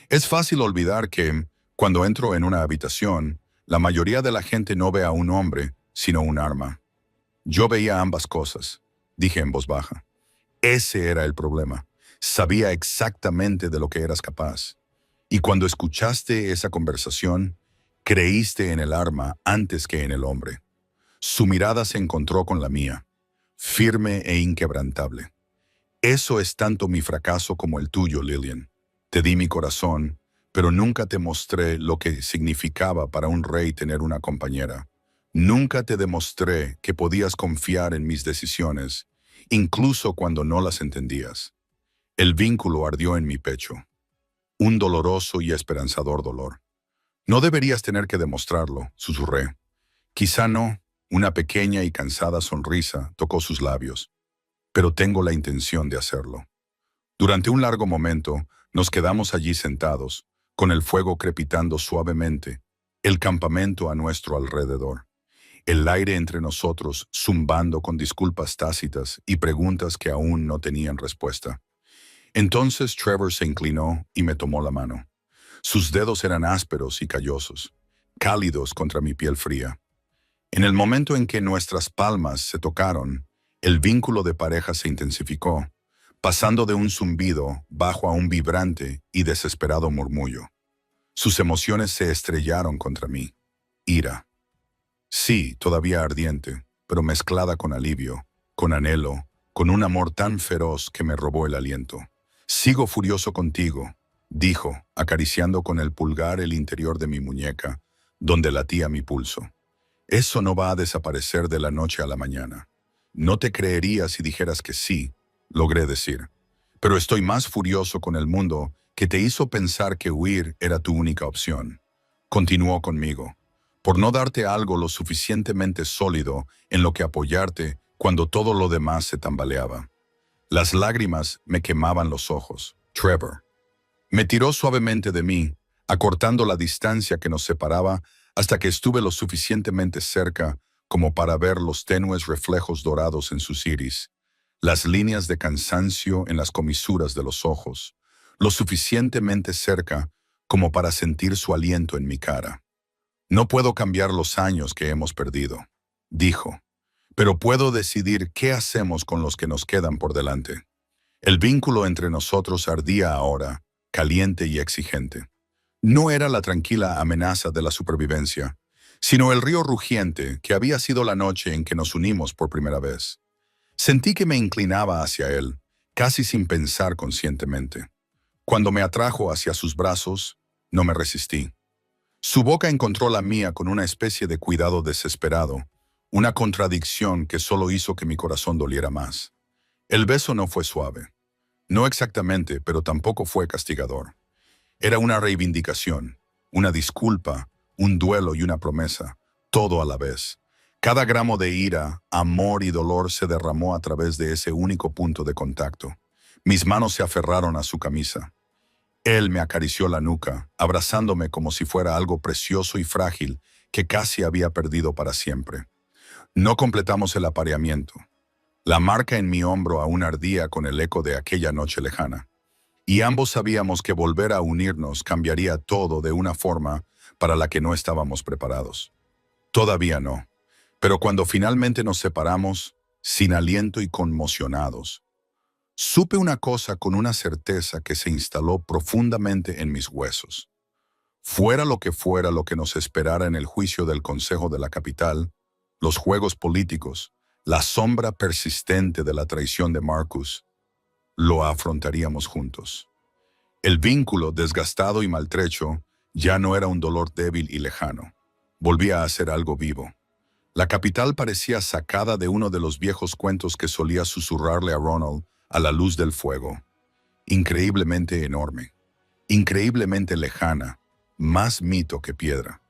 Es fácil olvidar que, cuando entro en una habitación, la mayoría de la gente no ve a un hombre, sino un arma. Yo veía ambas cosas», dije en voz baja. «Ese era el problema. Sabía exactamente de lo que eras capaz. Y cuando escuchaste esa conversación, creíste en el arma antes que en el hombre». Su mirada se encontró con la mía, firme e inquebrantable. «Eso es tanto mi fracaso como el tuyo, Lillian. Te di mi corazón, pero nunca te mostré lo que significaba para un rey tener una compañera. Nunca te demostré que podías confiar en mis decisiones, incluso cuando no las entendías». El vínculo ardió en mi pecho. Un doloroso y esperanzador dolor. «No deberías tener que demostrarlo», susurré. «Quizá no». Una pequeña y cansada sonrisa tocó sus labios. «Pero tengo la intención de hacerlo». Durante un largo momento, nos quedamos allí sentados, con el fuego crepitando suavemente, el campamento a nuestro alrededor, el aire entre nosotros zumbando con disculpas tácitas y preguntas que aún no tenían respuesta. Entonces Trevor se inclinó y me tomó la mano. Sus dedos eran ásperos y callosos, cálidos contra mi piel fría. En el momento en que nuestras palmas se tocaron, el vínculo de pareja se intensificó, pasando de un zumbido bajo a un vibrante y desesperado murmullo. Sus emociones se estrellaron contra mí. Ira. Sí, todavía ardiente, pero mezclada con alivio, con anhelo, con un amor tan feroz que me robó el aliento. «Sigo furioso contigo», dijo, acariciando con el pulgar el interior de mi muñeca, donde latía mi pulso. «Eso no va a desaparecer de la noche a la mañana. No te creería si dijeras que sí», logré decir. «Pero estoy más furioso con el mundo que te hizo pensar que huir era tu única opción». Continuó conmigo. «Por no darte algo lo suficientemente sólido en lo que apoyarte cuando todo lo demás se tambaleaba». Las lágrimas me quemaban los ojos. Trevor. Me tiró suavemente de mí, acortando la distancia que nos separaba hasta que estuve lo suficientemente cerca como para ver los tenues reflejos dorados en sus iris, las líneas de cansancio en las comisuras de los ojos, lo suficientemente cerca como para sentir su aliento en mi cara. No puedo cambiar los años que hemos perdido, dijo, pero puedo decidir qué hacemos con los que nos quedan por delante. El vínculo entre nosotros ardía ahora, caliente y exigente. No era la tranquila amenaza de la supervivencia, sino el río rugiente que había sido la noche en que nos unimos por primera vez. Sentí que me inclinaba hacia él, casi sin pensar conscientemente. Cuando me atrajo hacia sus brazos, no me resistí. Su boca encontró la mía con una especie de cuidado desesperado, una contradicción que solo hizo que mi corazón doliera más. El beso no fue suave. No exactamente, pero tampoco fue castigador. Era una reivindicación, una disculpa, un duelo y una promesa, todo a la vez. Cada gramo de ira, amor y dolor se derramó a través de ese único punto de contacto. Mis manos se aferraron a su camisa. Él me acarició la nuca, abrazándome como si fuera algo precioso y frágil que casi había perdido para siempre. No completamos el apareamiento. La marca en mi hombro aún ardía con el eco de aquella noche lejana. Y ambos sabíamos que volver a unirnos cambiaría todo de una forma para la que no estábamos preparados. Todavía no. Pero cuando finalmente nos separamos, sin aliento y conmocionados, supe una cosa con una certeza que se instaló profundamente en mis huesos. Fuera lo que nos esperara en el juicio del Consejo de la Capital, los juegos políticos, la sombra persistente de la traición de Marcus, lo afrontaríamos juntos. El vínculo, desgastado y maltrecho, ya no era un dolor débil y lejano. Volvía a ser algo vivo. La capital parecía sacada de uno de los viejos cuentos que solía susurrarle a Ronald a la luz del fuego. Increíblemente enorme, increíblemente lejana, más mito que piedra.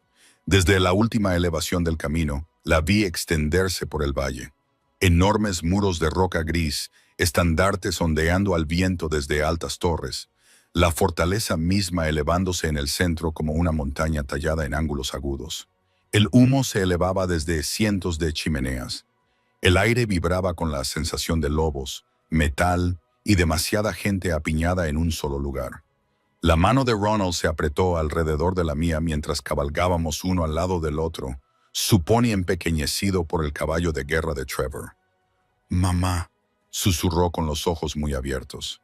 Desde la última elevación del camino, la vi extenderse por el valle. Enormes muros de roca gris, estandartes ondeando al viento desde altas torres, la fortaleza misma elevándose en el centro como una montaña tallada en ángulos agudos. El humo se elevaba desde cientos de chimeneas. El aire vibraba con la sensación de lobos, metal y demasiada gente apiñada en un solo lugar. La mano de Ronald se apretó alrededor de la mía mientras cabalgábamos uno al lado del otro, su pony empequeñecido por el caballo de guerra de Trevor. «Mamá», susurró con los ojos muy abiertos.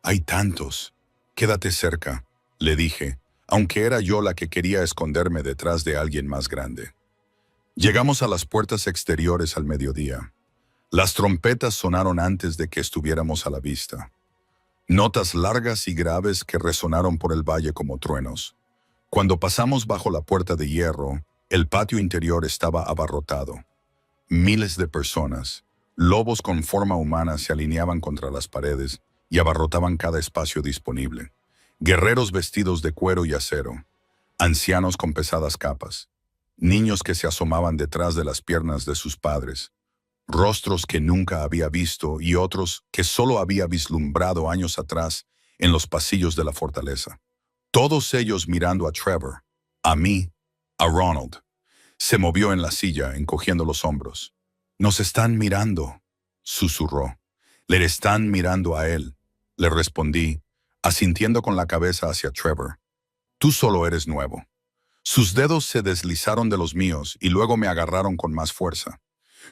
«Hay tantos. Quédate cerca», le dije, aunque era yo la que quería esconderme detrás de alguien más grande. Llegamos a las puertas exteriores al mediodía. Las trompetas sonaron antes de que estuviéramos a la vista. Notas largas y graves que resonaron por el valle como truenos. Cuando pasamos bajo la puerta de hierro, el patio interior estaba abarrotado. Miles de personas, lobos con forma humana, se alineaban contra las paredes y abarrotaban cada espacio disponible. Guerreros vestidos de cuero y acero, ancianos con pesadas capas, niños que se asomaban detrás de las piernas de sus padres, rostros que nunca había visto y otros que solo había vislumbrado años atrás en los pasillos de la fortaleza. Todos ellos mirando a Trevor, a mí, a Ronald. Se movió en la silla, encogiendo los hombros. «Nos están mirando», susurró. «Le están mirando a él», le respondí, asintiendo con la cabeza hacia Trevor. «Tú solo eres nuevo». Sus dedos se deslizaron de los míos y luego me agarraron con más fuerza.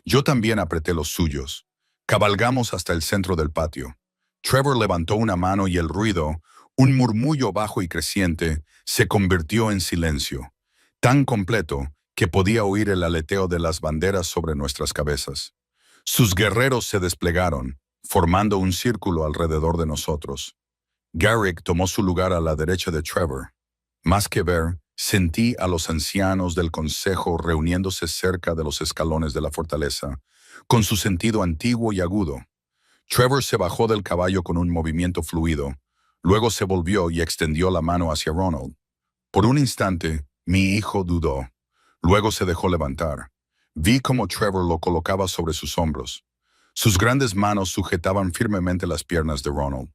Yo también apreté los suyos. Cabalgamos hasta el centro del patio. Trevor levantó una mano y el ruido, un murmullo bajo y creciente, se convirtió en silencio, tan completo que podía oír el aleteo de las banderas sobre nuestras cabezas. Sus guerreros se desplegaron, formando un círculo alrededor de nosotros. Garrick tomó su lugar a la derecha de Trevor. Más que ver, sentí a los ancianos del consejo reuniéndose cerca de los escalones de la fortaleza, con su sentido antiguo y agudo. Trevor se bajó del caballo con un movimiento fluido, luego se volvió y extendió la mano hacia Ronald. Por un instante, mi hijo dudó. Luego se dejó levantar. Vi cómo Trevor lo colocaba sobre sus hombros. Sus grandes manos sujetaban firmemente las piernas de Ronald.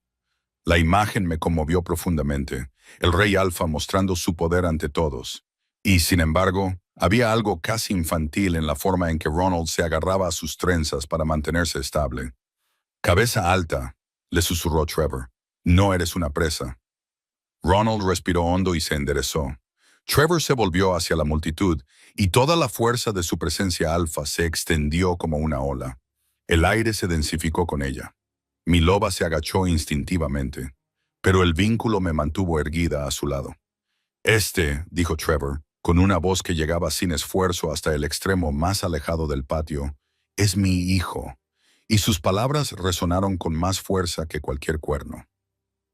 La imagen me conmovió profundamente, el rey alfa mostrando su poder ante todos. Y, sin embargo, había algo casi infantil en la forma en que Ronald se agarraba a sus trenzas para mantenerse estable. «Cabeza alta», le susurró Trevor. «No eres una presa». Ronald respiró hondo y se enderezó. Trevor se volvió hacia la multitud y toda la fuerza de su presencia alfa se extendió como una ola. El aire se densificó con ella. Mi loba se agachó instintivamente, pero el vínculo me mantuvo erguida a su lado. Dijo Trevor, con una voz que llegaba sin esfuerzo hasta el extremo más alejado del patio, es mi hijo. Y sus palabras resonaron con más fuerza que cualquier cuerno.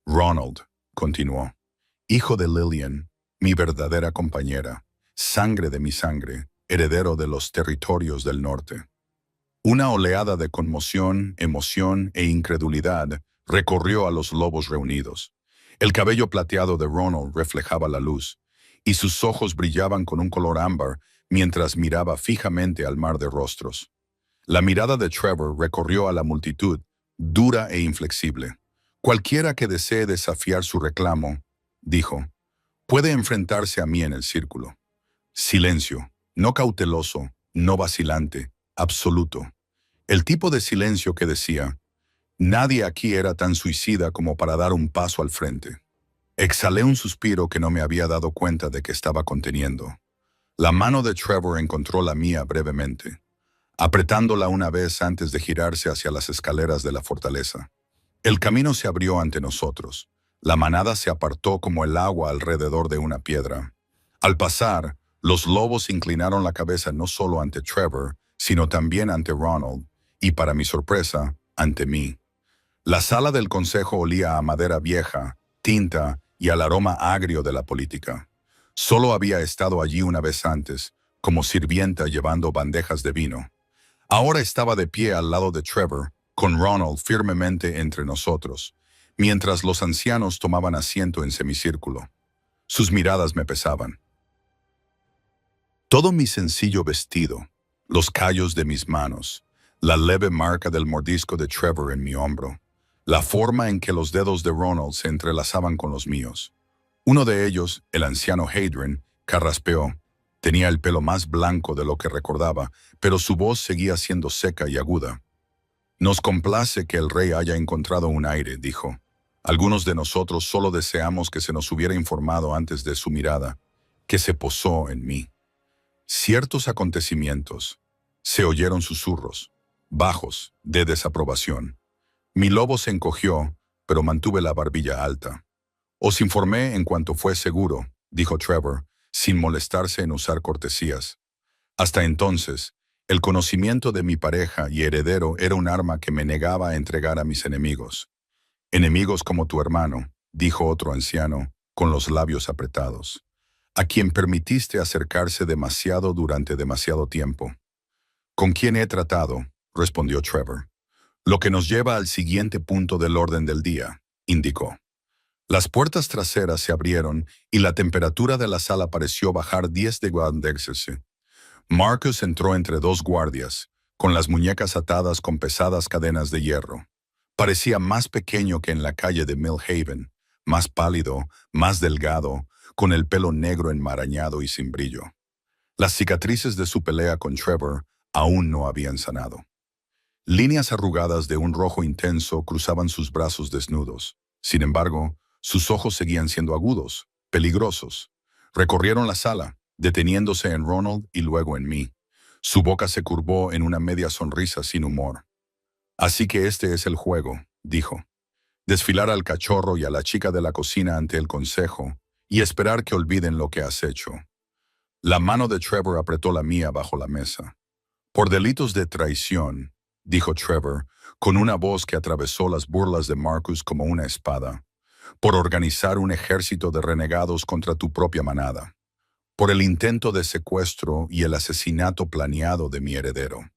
Ronald, continuó, hijo de Lillian, mi verdadera compañera, sangre de mi sangre, heredero de los territorios del norte. Una oleada de conmoción, emoción e incredulidad recorrió a los lobos reunidos. El cabello plateado de Ronald reflejaba la luz, y sus ojos brillaban con un color ámbar mientras miraba fijamente al mar de rostros. La mirada de Trevor recorrió a la multitud, dura e inflexible. Cualquiera que desee desafiar su reclamo, dijo, puede enfrentarse a mí en el círculo. Silencio, no cauteloso, no vacilante, absoluto. El tipo de silencio que decía, nadie aquí era tan suicida como para dar un paso al frente. Exhalé un suspiro que no me había dado cuenta de que estaba conteniendo. La mano de Trevor encontró la mía brevemente, apretándola una vez antes de girarse hacia las escaleras de la fortaleza. El camino se abrió ante nosotros. La manada se apartó como el agua alrededor de una piedra. Al pasar, los lobos inclinaron la cabeza no solo ante Trevor, sino también ante Ronald, y para mi sorpresa, ante mí. La sala del consejo olía a madera vieja, tinta y al aroma agrio de la política. Solo había estado allí una vez antes, como sirvienta llevando bandejas de vino. Ahora estaba de pie al lado de Trevor, con Ronald firmemente entre nosotros, mientras los ancianos tomaban asiento en semicírculo. Sus miradas me pesaban. Todo mi sencillo vestido, los callos de mis manos, la leve marca del mordisco de Trevor en mi hombro, la forma en que los dedos de Ronald se entrelazaban con los míos. Uno de ellos, el anciano Hadrian, carraspeó. Tenía el pelo más blanco de lo que recordaba, pero su voz seguía siendo seca y aguda. Nos complace que el rey haya encontrado un aire, dijo. Algunos de nosotros solo deseamos que se nos hubiera informado antes de su mirada, que se posó en mí. Ciertos acontecimientos. Se oyeron susurros, bajos, de desaprobación. Mi lobo se encogió, pero mantuve la barbilla alta. Os informé en cuanto fue seguro, dijo Trevor, sin molestarse en usar cortesías. Hasta entonces, el conocimiento de mi pareja y heredero era un arma que me negaba a entregar a mis enemigos. Enemigos como tu hermano, dijo otro anciano, con los labios apretados, a quien permitiste acercarse demasiado durante demasiado tiempo. ¿Con quién he tratado?, respondió Trevor. Lo que nos lleva al siguiente punto del orden del día, indicó. Las puertas traseras se abrieron y la temperatura de la sala pareció bajar 10 grados. Marcus entró entre dos guardias, con las muñecas atadas con pesadas cadenas de hierro. Parecía más pequeño que en la calle de Millhaven, más pálido, más delgado, con el pelo negro enmarañado y sin brillo. Las cicatrices de su pelea con Trevor aún no habían sanado. Líneas arrugadas de un rojo intenso cruzaban sus brazos desnudos. Sin embargo, sus ojos seguían siendo agudos, peligrosos. Recorrieron la sala, deteniéndose en Ronald y luego en mí. Su boca se curvó en una media sonrisa sin humor. Así que este es el juego, dijo. Desfilar al cachorro y a la chica de la cocina ante el consejo y esperar que olviden lo que has hecho. La mano de Trevor apretó la mía bajo la mesa. Por delitos de traición, dijo Trevor, con una voz que atravesó las burlas de Marcus como una espada. Por organizar un ejército de renegados contra tu propia manada. Por el intento de secuestro y el asesinato planeado de mi heredero.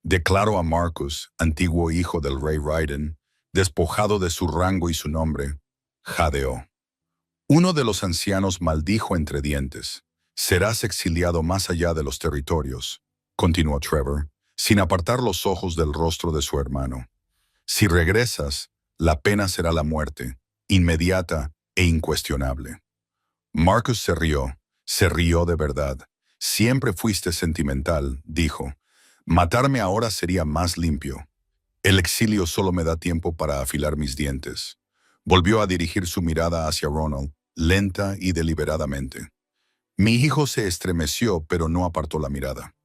Declaro a Marcus, antiguo hijo del rey Raiden, despojado de su rango y su nombre, jadeó. Uno de los ancianos maldijo entre dientes. Serás exiliado más allá de los territorios, continuó Trevor, sin apartar los ojos del rostro de su hermano. Si regresas, la pena será la muerte, inmediata e incuestionable. Marcus se rió de verdad. Siempre fuiste sentimental, dijo. Matarme ahora sería más limpio. El exilio solo me da tiempo para afilar mis dientes. Volvió a dirigir su mirada hacia Ronald, lenta y deliberadamente. Mi hijo se estremeció, pero no apartó la mirada.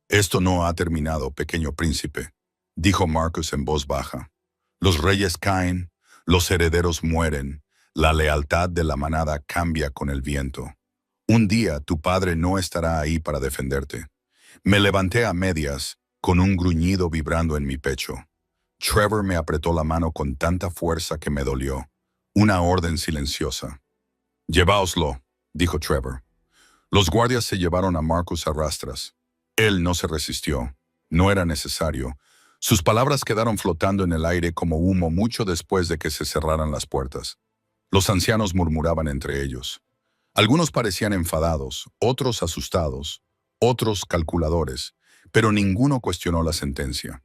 Esto no ha terminado, pequeño príncipe, dijo Marcus en voz baja. Los reyes caen, los herederos mueren, la lealtad de la manada cambia con el viento. Un día tu padre no estará ahí para defenderte. Me levanté a medias, con un gruñido vibrando en mi pecho. Trevor me apretó la mano con tanta fuerza que me dolió. Una orden silenciosa. «Lleváoslo», dijo Trevor. Los guardias se llevaron a Marcus a rastras. Él no se resistió. No era necesario. Sus palabras quedaron flotando en el aire como humo mucho después de que se cerraran las puertas. Los ancianos murmuraban entre ellos. Algunos parecían enfadados, otros asustados, otros calculadores, pero ninguno cuestionó la sentencia.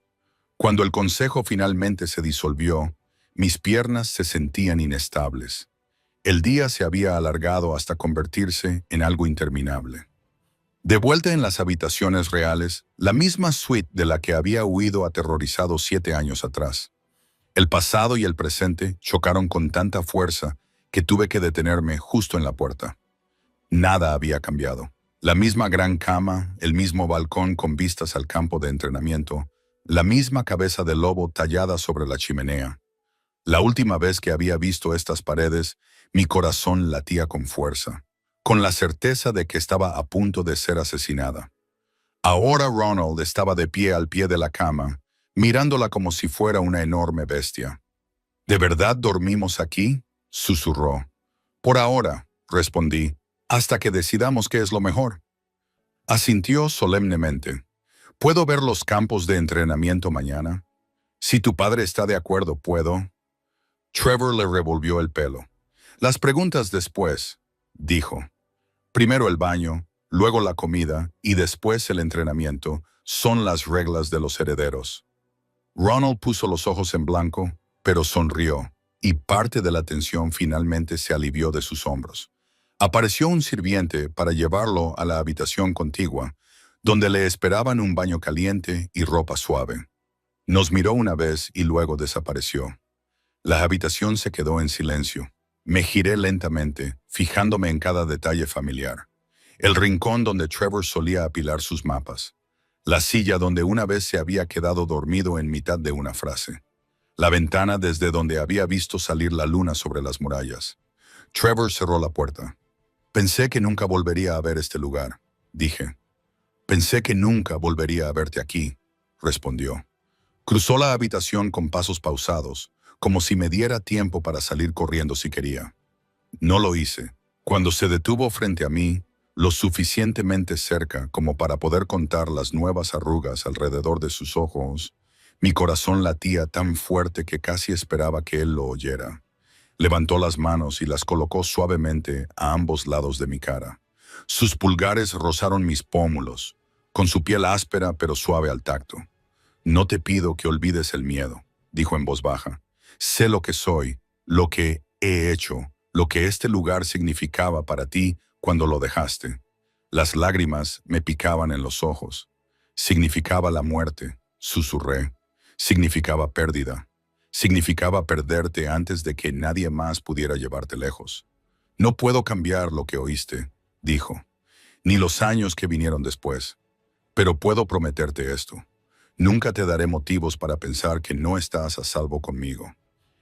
Cuando el consejo finalmente se disolvió, mis piernas se sentían inestables. El día se había alargado hasta convertirse en algo interminable. De vuelta en las habitaciones reales, la misma suite de la que había huido aterrorizado 7 años atrás. El pasado y el presente chocaron con tanta fuerza que tuve que detenerme justo en la puerta. Nada había cambiado. La misma gran cama, el mismo balcón con vistas al campo de entrenamiento, la misma cabeza de lobo tallada sobre la chimenea. La última vez que había visto estas paredes, mi corazón latía con fuerza, con la certeza de que estaba a punto de ser asesinada. Ahora Ronald estaba de pie al pie de la cama, mirándola como si fuera una enorme bestia. «¿De verdad dormimos aquí?», susurró. «Por ahora», respondí, «hasta que decidamos qué es lo mejor». Asintió solemnemente. «¿Puedo ver los campos de entrenamiento mañana? Si tu padre está de acuerdo, ¿puedo?». Trevor le revolvió el pelo. «Las preguntas después», dijo. «Primero el baño, luego la comida y después el entrenamiento son las reglas de los herederos». Ronald puso los ojos en blanco, pero sonrió, y parte de la tensión finalmente se alivió de sus hombros. Apareció un sirviente para llevarlo a la habitación contigua, donde le esperaban un baño caliente y ropa suave. Nos miró una vez y luego desapareció. La habitación se quedó en silencio. Me giré lentamente, fijándome en cada detalle familiar. El rincón donde Trevor solía apilar sus mapas. La silla donde una vez se había quedado dormido en mitad de una frase. La ventana desde donde había visto salir la luna sobre las murallas. Trevor cerró la puerta. «Pensé que nunca volvería a ver este lugar», dije. «Pensé que nunca volvería a verte aquí», respondió. Cruzó la habitación con pasos pausados, como si me diera tiempo para salir corriendo si quería. No lo hice. Cuando se detuvo frente a mí, lo suficientemente cerca como para poder contar las nuevas arrugas alrededor de sus ojos, mi corazón latía tan fuerte que casi esperaba que él lo oyera. Levantó las manos y las colocó suavemente a ambos lados de mi cara. Sus pulgares rozaron mis pómulos, con su piel áspera pero suave al tacto. «No te pido que olvides el miedo», dijo en voz baja. «Sé lo que soy, lo que he hecho, lo que este lugar significaba para ti cuando lo dejaste». Las lágrimas me picaban en los ojos. «Significaba la muerte», susurré. «Significaba pérdida. Significaba perderte antes de que nadie más pudiera llevarte lejos». «No puedo cambiar lo que oíste», dijo, «ni los años que vinieron después. Pero puedo prometerte esto. Nunca te daré motivos para pensar que no estás a salvo conmigo».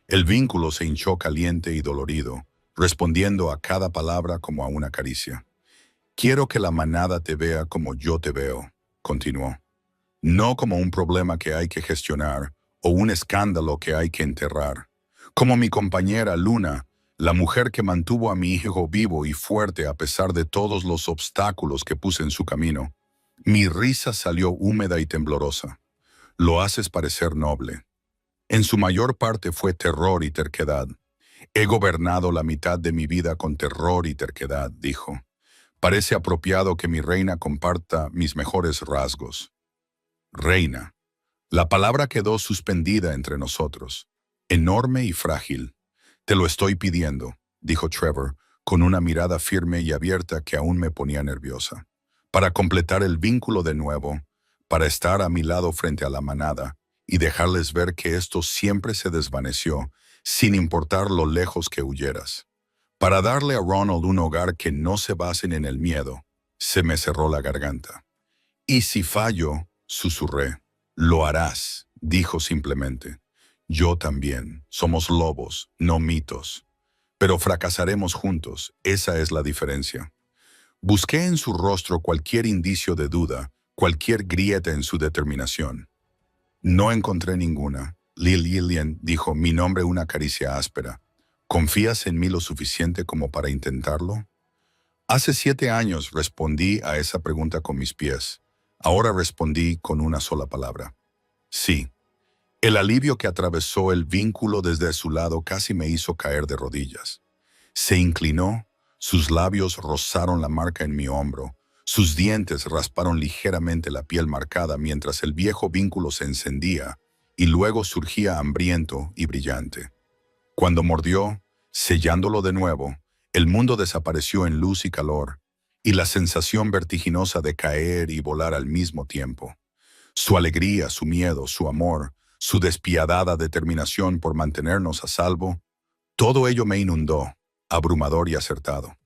El vínculo se hinchó caliente y dolorido, respondiendo a cada palabra como a una caricia. «Quiero que la manada te vea como yo te veo», continuó. «No como un problema que hay que gestionar o un escándalo que hay que enterrar. Como mi compañera Luna, la mujer que mantuvo a mi hijo vivo y fuerte a pesar de todos los obstáculos que puse en su camino». Mi risa salió húmeda y temblorosa. «Lo haces parecer noble». En su mayor parte fue terror y terquedad. «He gobernado la mitad de mi vida con terror y terquedad», dijo. «Parece apropiado que mi reina comparta mis mejores rasgos». Reina. La palabra quedó suspendida entre nosotros, enorme y frágil. «Te lo estoy pidiendo», dijo Trevor, con una mirada firme y abierta que aún me ponía nerviosa. «Para completar el vínculo de nuevo, para estar a mi lado frente a la manada, y dejarles ver que esto siempre se desvaneció, sin importar lo lejos que huyeras. Para darle a Ronald un hogar que no se basen en el miedo, se me cerró la garganta. Y si fallo, susurré. Lo harás, dijo simplemente. Yo también. Somos lobos, no mitos. Pero fracasaremos juntos, esa es la diferencia. Busqué en su rostro cualquier indicio de duda, cualquier grieta en su determinación. No encontré ninguna. Lillian dijo mi nombre una caricia áspera. ¿Confías en mí lo suficiente como para intentarlo? Hace 7 años respondí a esa pregunta con mis pies. Ahora respondí con una sola palabra. Sí. El alivio que atravesó el vínculo desde su lado casi me hizo caer de rodillas. Se inclinó, sus labios rozaron la marca en mi hombro, sus dientes rasparon ligeramente la piel marcada mientras el viejo vínculo se encendía y luego surgía hambriento y brillante. Cuando mordió, sellándolo de nuevo, el mundo desapareció en luz y calor, y la sensación vertiginosa de caer y volar al mismo tiempo. Su alegría, su miedo, su amor, su despiadada determinación por mantenernos a salvo, todo ello me inundó, abrumador y acertado.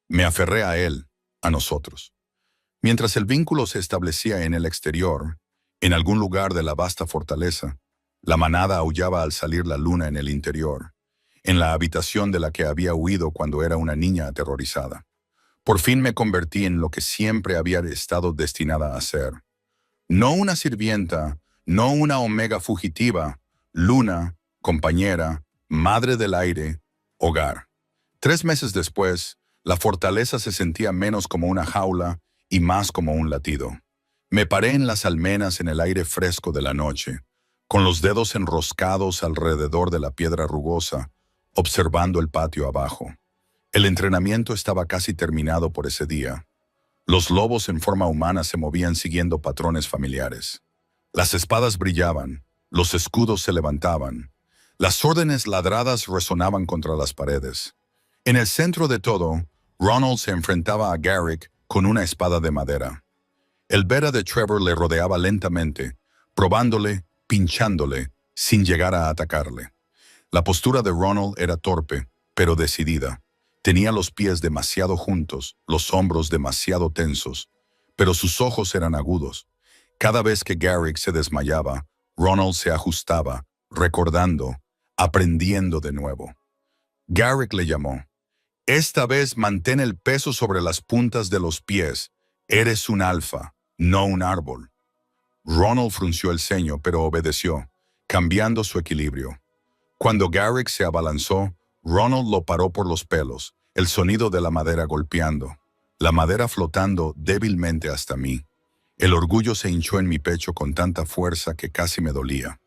Me aferré a él, a nosotros. Mientras el vínculo se establecía en el exterior, en algún lugar de la vasta fortaleza, la manada aullaba al salir la luna en el interior, en la habitación de la que había huido cuando era una niña aterrorizada. Por fin me convertí en lo que siempre había estado destinada a ser. No una sirvienta, no una omega fugitiva, luna, compañera, madre del aire, hogar. 3 meses después, la fortaleza se sentía menos como una jaula y más como un latido. Me paré en las almenas en el aire fresco de la noche, con los dedos enroscados alrededor de la piedra rugosa, observando el patio abajo. El entrenamiento estaba casi terminado por ese día. Los lobos en forma humana se movían siguiendo patrones familiares. Las espadas brillaban, los escudos se levantaban, las órdenes ladradas resonaban contra las paredes. En el centro de todo, Ronald se enfrentaba a Garrick con una espada de madera. El Beta de Trevor le rodeaba lentamente, probándole, pinchándole, sin llegar a atacarle. La postura de Ronald era torpe, pero decidida. Tenía los pies demasiado juntos, los hombros demasiado tensos, pero sus ojos eran agudos. Cada vez que Garrick se desmayaba, Ronald se ajustaba, recordando, aprendiendo de nuevo. Garrick le llamó. Esta vez mantén el peso sobre las puntas de los pies. Eres un alfa, no un árbol. Ronald frunció el ceño, pero obedeció, cambiando su equilibrio. Cuando Garrick se abalanzó, Ronald lo paró por los pelos, el sonido de la madera golpeando, la madera flotando débilmente hasta mí. El orgullo se hinchó en mi pecho con tanta fuerza que casi me dolía.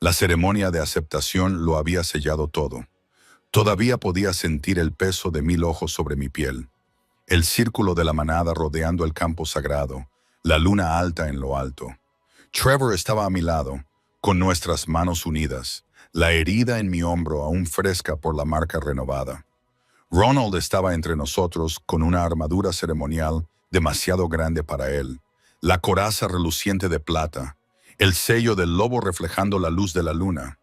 La ceremonia de aceptación lo había sellado todo. Todavía podía sentir el peso de 1000 ojos sobre mi piel. El círculo de la manada rodeando el campo sagrado, la luna alta en lo alto. Trevor estaba a mi lado, con nuestras manos unidas, la herida en mi hombro aún fresca por la marca renovada. Ronald estaba entre nosotros con una armadura ceremonial demasiado grande para él, la coraza reluciente de plata, el sello del lobo reflejando la luz de la luna.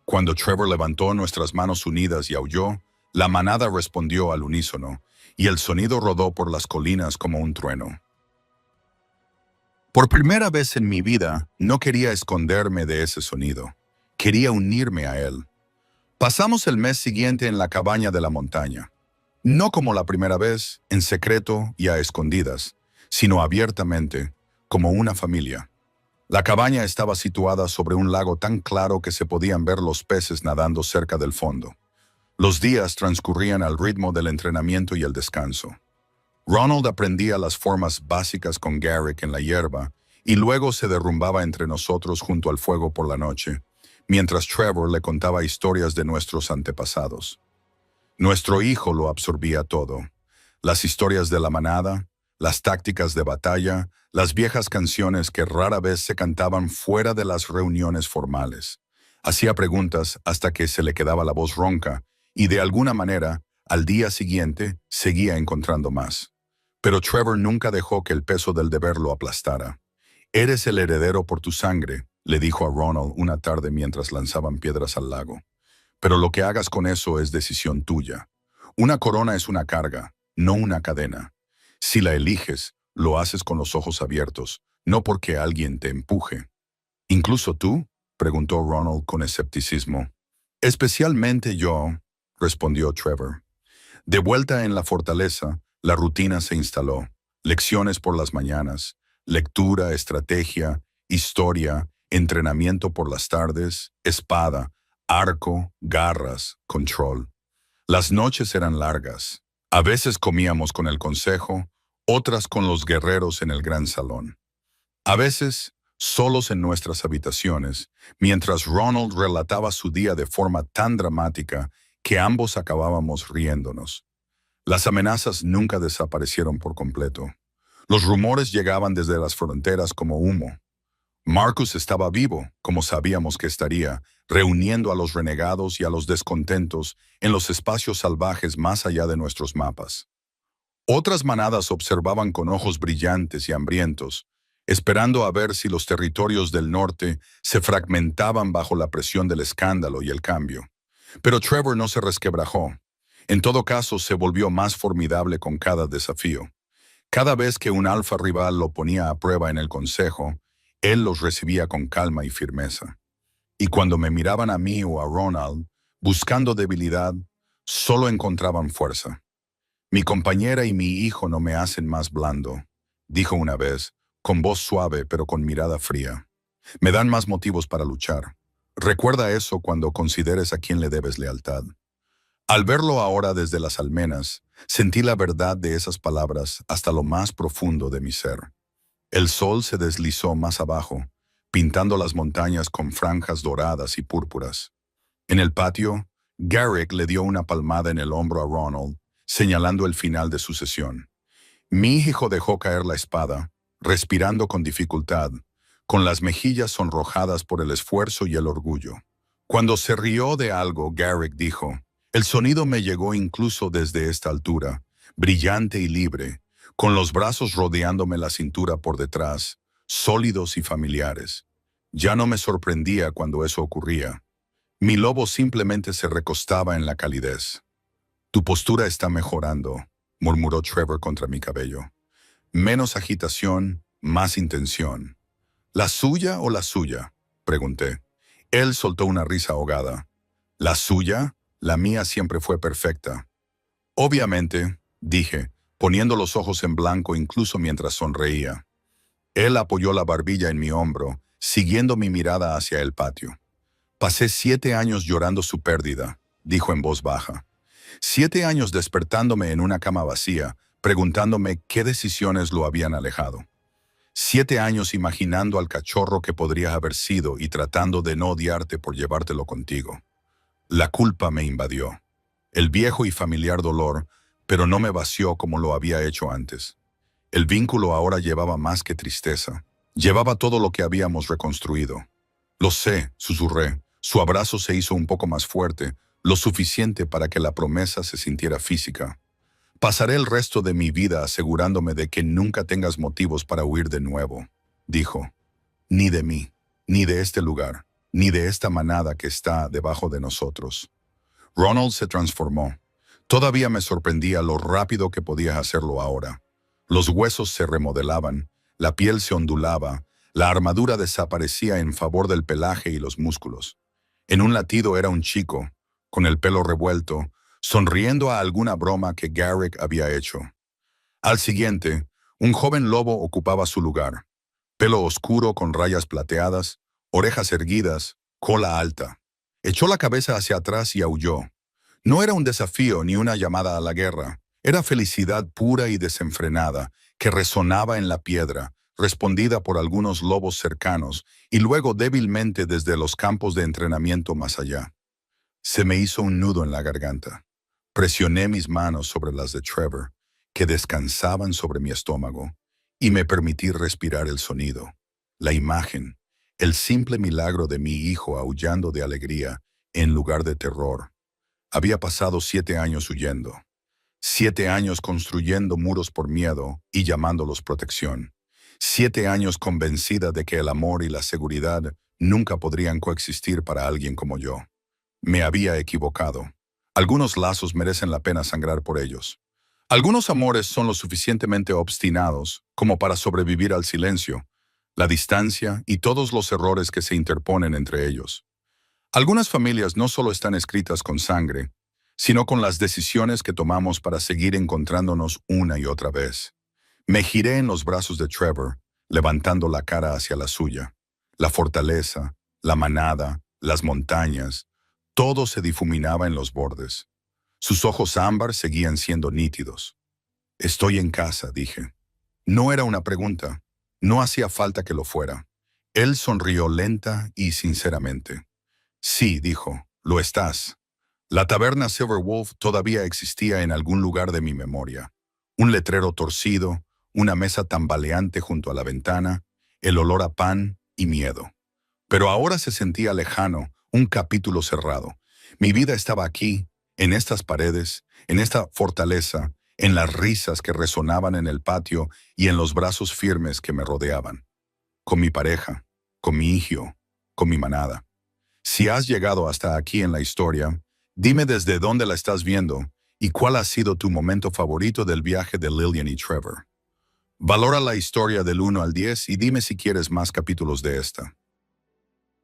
Cuando Trevor levantó nuestras manos unidas y aulló, la manada respondió al unísono, y el sonido rodó por las colinas como un trueno. Por primera vez en mi vida, no quería esconderme de ese sonido. Quería unirme a él. Pasamos el mes siguiente en la cabaña de la montaña. No como la primera vez, en secreto y a escondidas, sino abiertamente, como una familia. La cabaña estaba situada sobre un lago tan claro que se podían ver los peces nadando cerca del fondo. Los días transcurrían al ritmo del entrenamiento y el descanso. Ronald aprendía las formas básicas con Garrick en la hierba y luego se derrumbaba entre nosotros junto al fuego por la noche, mientras Trevor le contaba historias de nuestros antepasados. Nuestro hijo lo absorbía todo. Las historias de la manada, las tácticas de batalla, las viejas canciones que rara vez se cantaban fuera de las reuniones formales. Hacía preguntas hasta que se le quedaba la voz ronca y de alguna manera, al día siguiente, seguía encontrando más. Pero Trevor nunca dejó que el peso del deber lo aplastara. «Eres el heredero por tu sangre», le dijo a Ronald una tarde mientras lanzaban piedras al lago. «Pero lo que hagas con eso es decisión tuya. Una corona es una carga, no una cadena. Si la eliges, lo haces con los ojos abiertos, no porque alguien te empuje. ¿Incluso tú?, preguntó Ronald con escepticismo. Especialmente yo, respondió Trevor. De vuelta en la fortaleza, la rutina se instaló. Lecciones por las mañanas, lectura, estrategia, historia, entrenamiento por las tardes, espada, arco, garras, control. Las noches eran largas. A veces comíamos con el consejo, otras con los guerreros en el gran salón. A veces, solos en nuestras habitaciones, mientras Ronald relataba su día de forma tan dramática que ambos acabábamos riéndonos. Las amenazas nunca desaparecieron por completo. Los rumores llegaban desde las fronteras como humo. Marcus estaba vivo, como sabíamos que estaría, reuniendo a los renegados y a los descontentos en los espacios salvajes más allá de nuestros mapas. Otras manadas observaban con ojos brillantes y hambrientos, esperando a ver si los territorios del norte se fragmentaban bajo la presión del escándalo y el cambio. Pero Trevor no se resquebrajó. En todo caso, se volvió más formidable con cada desafío. Cada vez que un alfa rival lo ponía a prueba en el consejo, él los recibía con calma y firmeza. Y cuando me miraban a mí o a Ronald, buscando debilidad, solo encontraban fuerza. Mi compañera y mi hijo no me hacen más blando, dijo una vez, con voz suave pero con mirada fría. Me dan más motivos para luchar. Recuerda eso cuando consideres a quién le debes lealtad. Al verlo ahora desde las almenas, sentí la verdad de esas palabras hasta lo más profundo de mi ser. El sol se deslizó más abajo, pintando las montañas con franjas doradas y púrpuras. En el patio, Garrick le dio una palmada en el hombro a Ronald, señalando el final de su sesión. Mi hijo dejó caer la espada, respirando con dificultad, con las mejillas sonrojadas por el esfuerzo y el orgullo. Cuando se rió de algo, Garrick dijo: «El sonido me llegó incluso desde esta altura, brillante y libre, con los brazos rodeándome la cintura por detrás, sólidos y familiares. Ya no me sorprendía cuando eso ocurría. Mi lobo simplemente se recostaba en la calidez». «Tu postura está mejorando», murmuró Trevor contra mi cabello. «Menos agitación, más intención». «¿La suya o la suya?», pregunté. Él soltó una risa ahogada. «¿La suya? La mía siempre fue perfecta». «Obviamente», dije, poniendo los ojos en blanco incluso mientras sonreía. Él apoyó la barbilla en mi hombro, siguiendo mi mirada hacia el patio. «Pasé 7 años llorando su pérdida», dijo en voz baja. 7 años despertándome en una cama vacía, preguntándome qué decisiones lo habían alejado. 7 años imaginando al cachorro que podría haber sido y tratando de no odiarte por llevártelo contigo. La culpa me invadió. El viejo y familiar dolor, pero no me vació como lo había hecho antes. El vínculo ahora llevaba más que tristeza. Llevaba todo lo que habíamos reconstruido. «Lo sé», susurré. Su abrazo se hizo un poco más fuerte, lo suficiente para que la promesa se sintiera física. «Pasaré el resto de mi vida asegurándome de que nunca tengas motivos para huir de nuevo», dijo. «Ni de mí, ni de este lugar, ni de esta manada que está debajo de nosotros». Ronald se transformó. Todavía me sorprendía lo rápido que podía hacerlo ahora. Los huesos se remodelaban, la piel se ondulaba, la armadura desaparecía en favor del pelaje y los músculos. En un latido era un chico, con el pelo revuelto, sonriendo a alguna broma que Garrick había hecho. Al siguiente, un joven lobo ocupaba su lugar. Pelo oscuro con rayas plateadas, orejas erguidas, cola alta. Echó la cabeza hacia atrás y aulló. No era un desafío ni una llamada a la guerra. Era felicidad pura y desenfrenada, que resonaba en la piedra, respondida por algunos lobos cercanos y luego débilmente desde los campos de entrenamiento más allá. Se me hizo un nudo en la garganta. Presioné mis manos sobre las de Trevor, que descansaban sobre mi estómago, y me permití respirar el sonido, la imagen, el simple milagro de mi hijo aullando de alegría en lugar de terror. Había pasado 7 años huyendo. 7 años construyendo muros por miedo y llamándolos protección. 7 años convencida de que el amor y la seguridad nunca podrían coexistir para alguien como yo. Me había equivocado. Algunos lazos merecen la pena sangrar por ellos. Algunos amores son lo suficientemente obstinados como para sobrevivir al silencio, la distancia y todos los errores que se interponen entre ellos. Algunas familias no solo están escritas con sangre, sino con las decisiones que tomamos para seguir encontrándonos una y otra vez. Me giré en los brazos de Trevor, levantando la cara hacia la suya. La fortaleza, la manada, las montañas, todo se difuminaba en los bordes. Sus ojos ámbar seguían siendo nítidos. Estoy en casa, dije. No era una pregunta. No hacía falta que lo fuera. Él sonrió lenta y sinceramente. Sí, dijo, lo estás. La taberna Silver Wolf todavía existía en algún lugar de mi memoria. Un letrero torcido, una mesa tambaleante junto a la ventana, el olor a pan y miedo. Pero ahora se sentía lejano, un capítulo cerrado. Mi vida estaba aquí, en estas paredes, en esta fortaleza, en las risas que resonaban en el patio y en los brazos firmes que me rodeaban. Con mi pareja, con mi hijo, con mi manada. Si has llegado hasta aquí en la historia, dime desde dónde la estás viendo y cuál ha sido tu momento favorito del viaje de Lillian y Trevor. Valora la historia del 1 al 10 y dime si quieres más capítulos de esta.